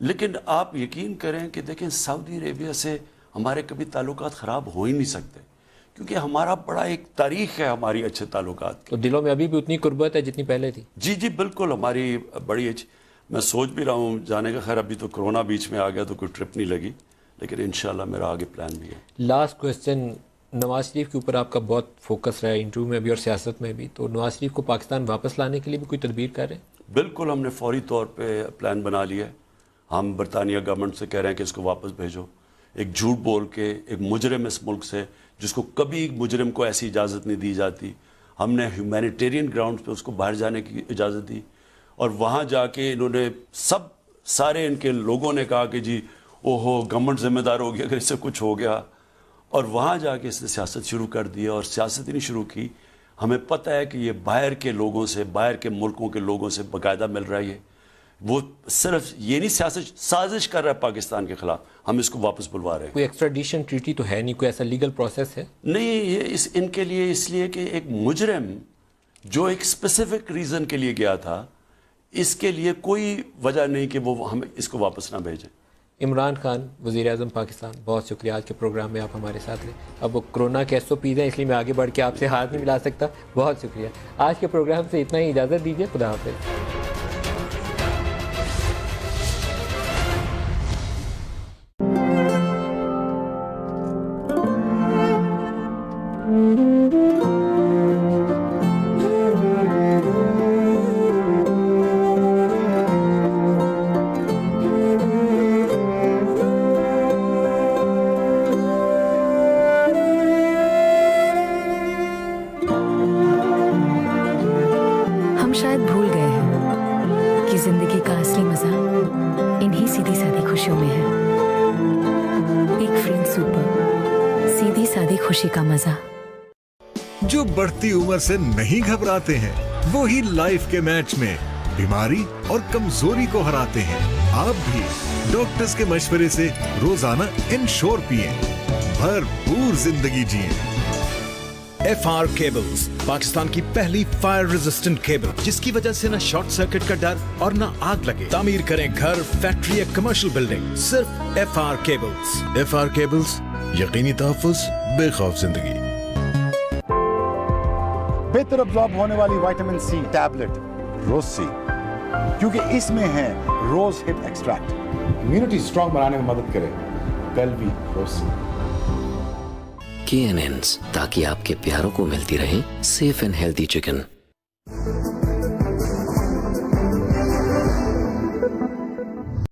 لیکن آپ یقین کریں کہ دیکھیں سعودی عربیہ سے ہمارے کبھی تعلقات خراب ہو ہی نہیں سکتے، کیونکہ ہمارا بڑا ایک تاریخ ہے ہماری اچھے تعلقات کی. تو دلوں میں ابھی بھی اتنی قربت ہے جتنی پہلے تھی؟ جی بالکل، ہماری بڑی میں سوچ بھی رہا ہوں جانے کا. خیر ابھی تو کرونا بیچ میں آ گیا تو کوئی ٹرپ نہیں لگی، لیکن انشاءاللہ میرا آگے پلان بھی ہے. لاسٹ کوسچن، نواز شریف کے اوپر آپ کا بہت فوکس رہا ہے انٹرویو میں بھی اور سیاست میں بھی، تو نواز شریف کو پاکستان واپس لانے کے لیے بھی کوئی تدبیر کر رہے ہیں؟ بالکل، ہم نے فوری طور پہ پلان بنا لیا ہے. ہم برطانیہ گورنمنٹ سے کہہ رہے ہیں کہ اس کو واپس بھیجو. ایک جھوٹ بول کے ایک مجرم اس ملک سے، جس کو کبھی مجرم کو ایسی اجازت نہیں دی جاتی، ہم نے ہیومینیٹیرین گراؤنڈ پہ اس کو باہر جانے کی اجازت دی. اور وہاں جا کے انہوں نے سارے ان کے لوگوں نے کہا کہ جی اوہو گورنمنٹ ذمہ دار ہوگی اگر اس سے کچھ ہو گیا. اور وہاں جا کے اس نے سیاست شروع کر دی، اور سیاست ہی نہیں شروع کی. ہمیں پتہ ہے کہ یہ باہر کے لوگوں سے، باہر کے ملکوں کے لوگوں سے باقاعدہ مل رہا ہے. وہ صرف یہ نہیں سازش کر رہا ہے پاکستان کے خلاف، ہم اس کو واپس بلوا رہے ہیں. کوئی ایکسٹریڈیشن ٹریٹی تو ہے نہیں، کوئی ایسا لیگل پروسیس ہے نہیں. یہ ان کے لیے اس لیے کہ ایک مجرم جو ایک اسپیسیفک ریزن کے لیے گیا تھا، اس کے لیے کوئی وجہ نہیں کہ وہ ہم اس کو واپس نہ بھیجیں. عمران خان وزیر اعظم پاکستان، بہت شکریہ آج کے پروگرام میں آپ ہمارے ساتھ رہے. اب وہ کرونا کے SOPs ہیں، اس لیے میں آگے بڑھ کے آپ سے ہاتھ نہیں ملا سکتا. بہت شکریہ. آج کے پروگرام سے اتنا ہی، اجازت دیجیے. خدا حافظ. ہم شاید بھول گئے ہیں کہ زندگی کا اصلی مزہ انہی سیدھی سادی خوشیوں میں ہے. بگ فرینڈ سپر، سیدھی سادی خوشی کا مزہ. جو بڑھتی عمر سے نہیں گھبراتے ہیں وہی لائف کے میچ میں بیماری اور کمزوری کو ہراتے ہیں. آپ بھی ڈاکٹرز کے مشورے سے روزانہ انشور پئیں، بھرپور زندگی جئیں. FR کیبلز، پاکستان کی پہلی فائر ریزسٹنٹ کیبل، جس کی وجہ سے نہ شارٹ سرکٹ کا ڈر اور نہ آگ لگے. تعمیر کریں گھر، فیکٹری یا کمرشل بلڈنگ، صرف FR کیبلز. FR کیبلز، یقینی تحفظ، بے خوف زندگی. بہتر ابزارب ہونے والی وائٹامن C ٹیبلٹ روز سی، کیونکہ اس میں ہے روز ہپ ایکسٹریکٹ. امیونٹی اسٹرانگ بنانے میں مدد کرے. کل بھی روز سی. KNNs، تاکہ آپ کے پیاروں کو ملتی رہے سیف اینڈ ہیلدی چکن.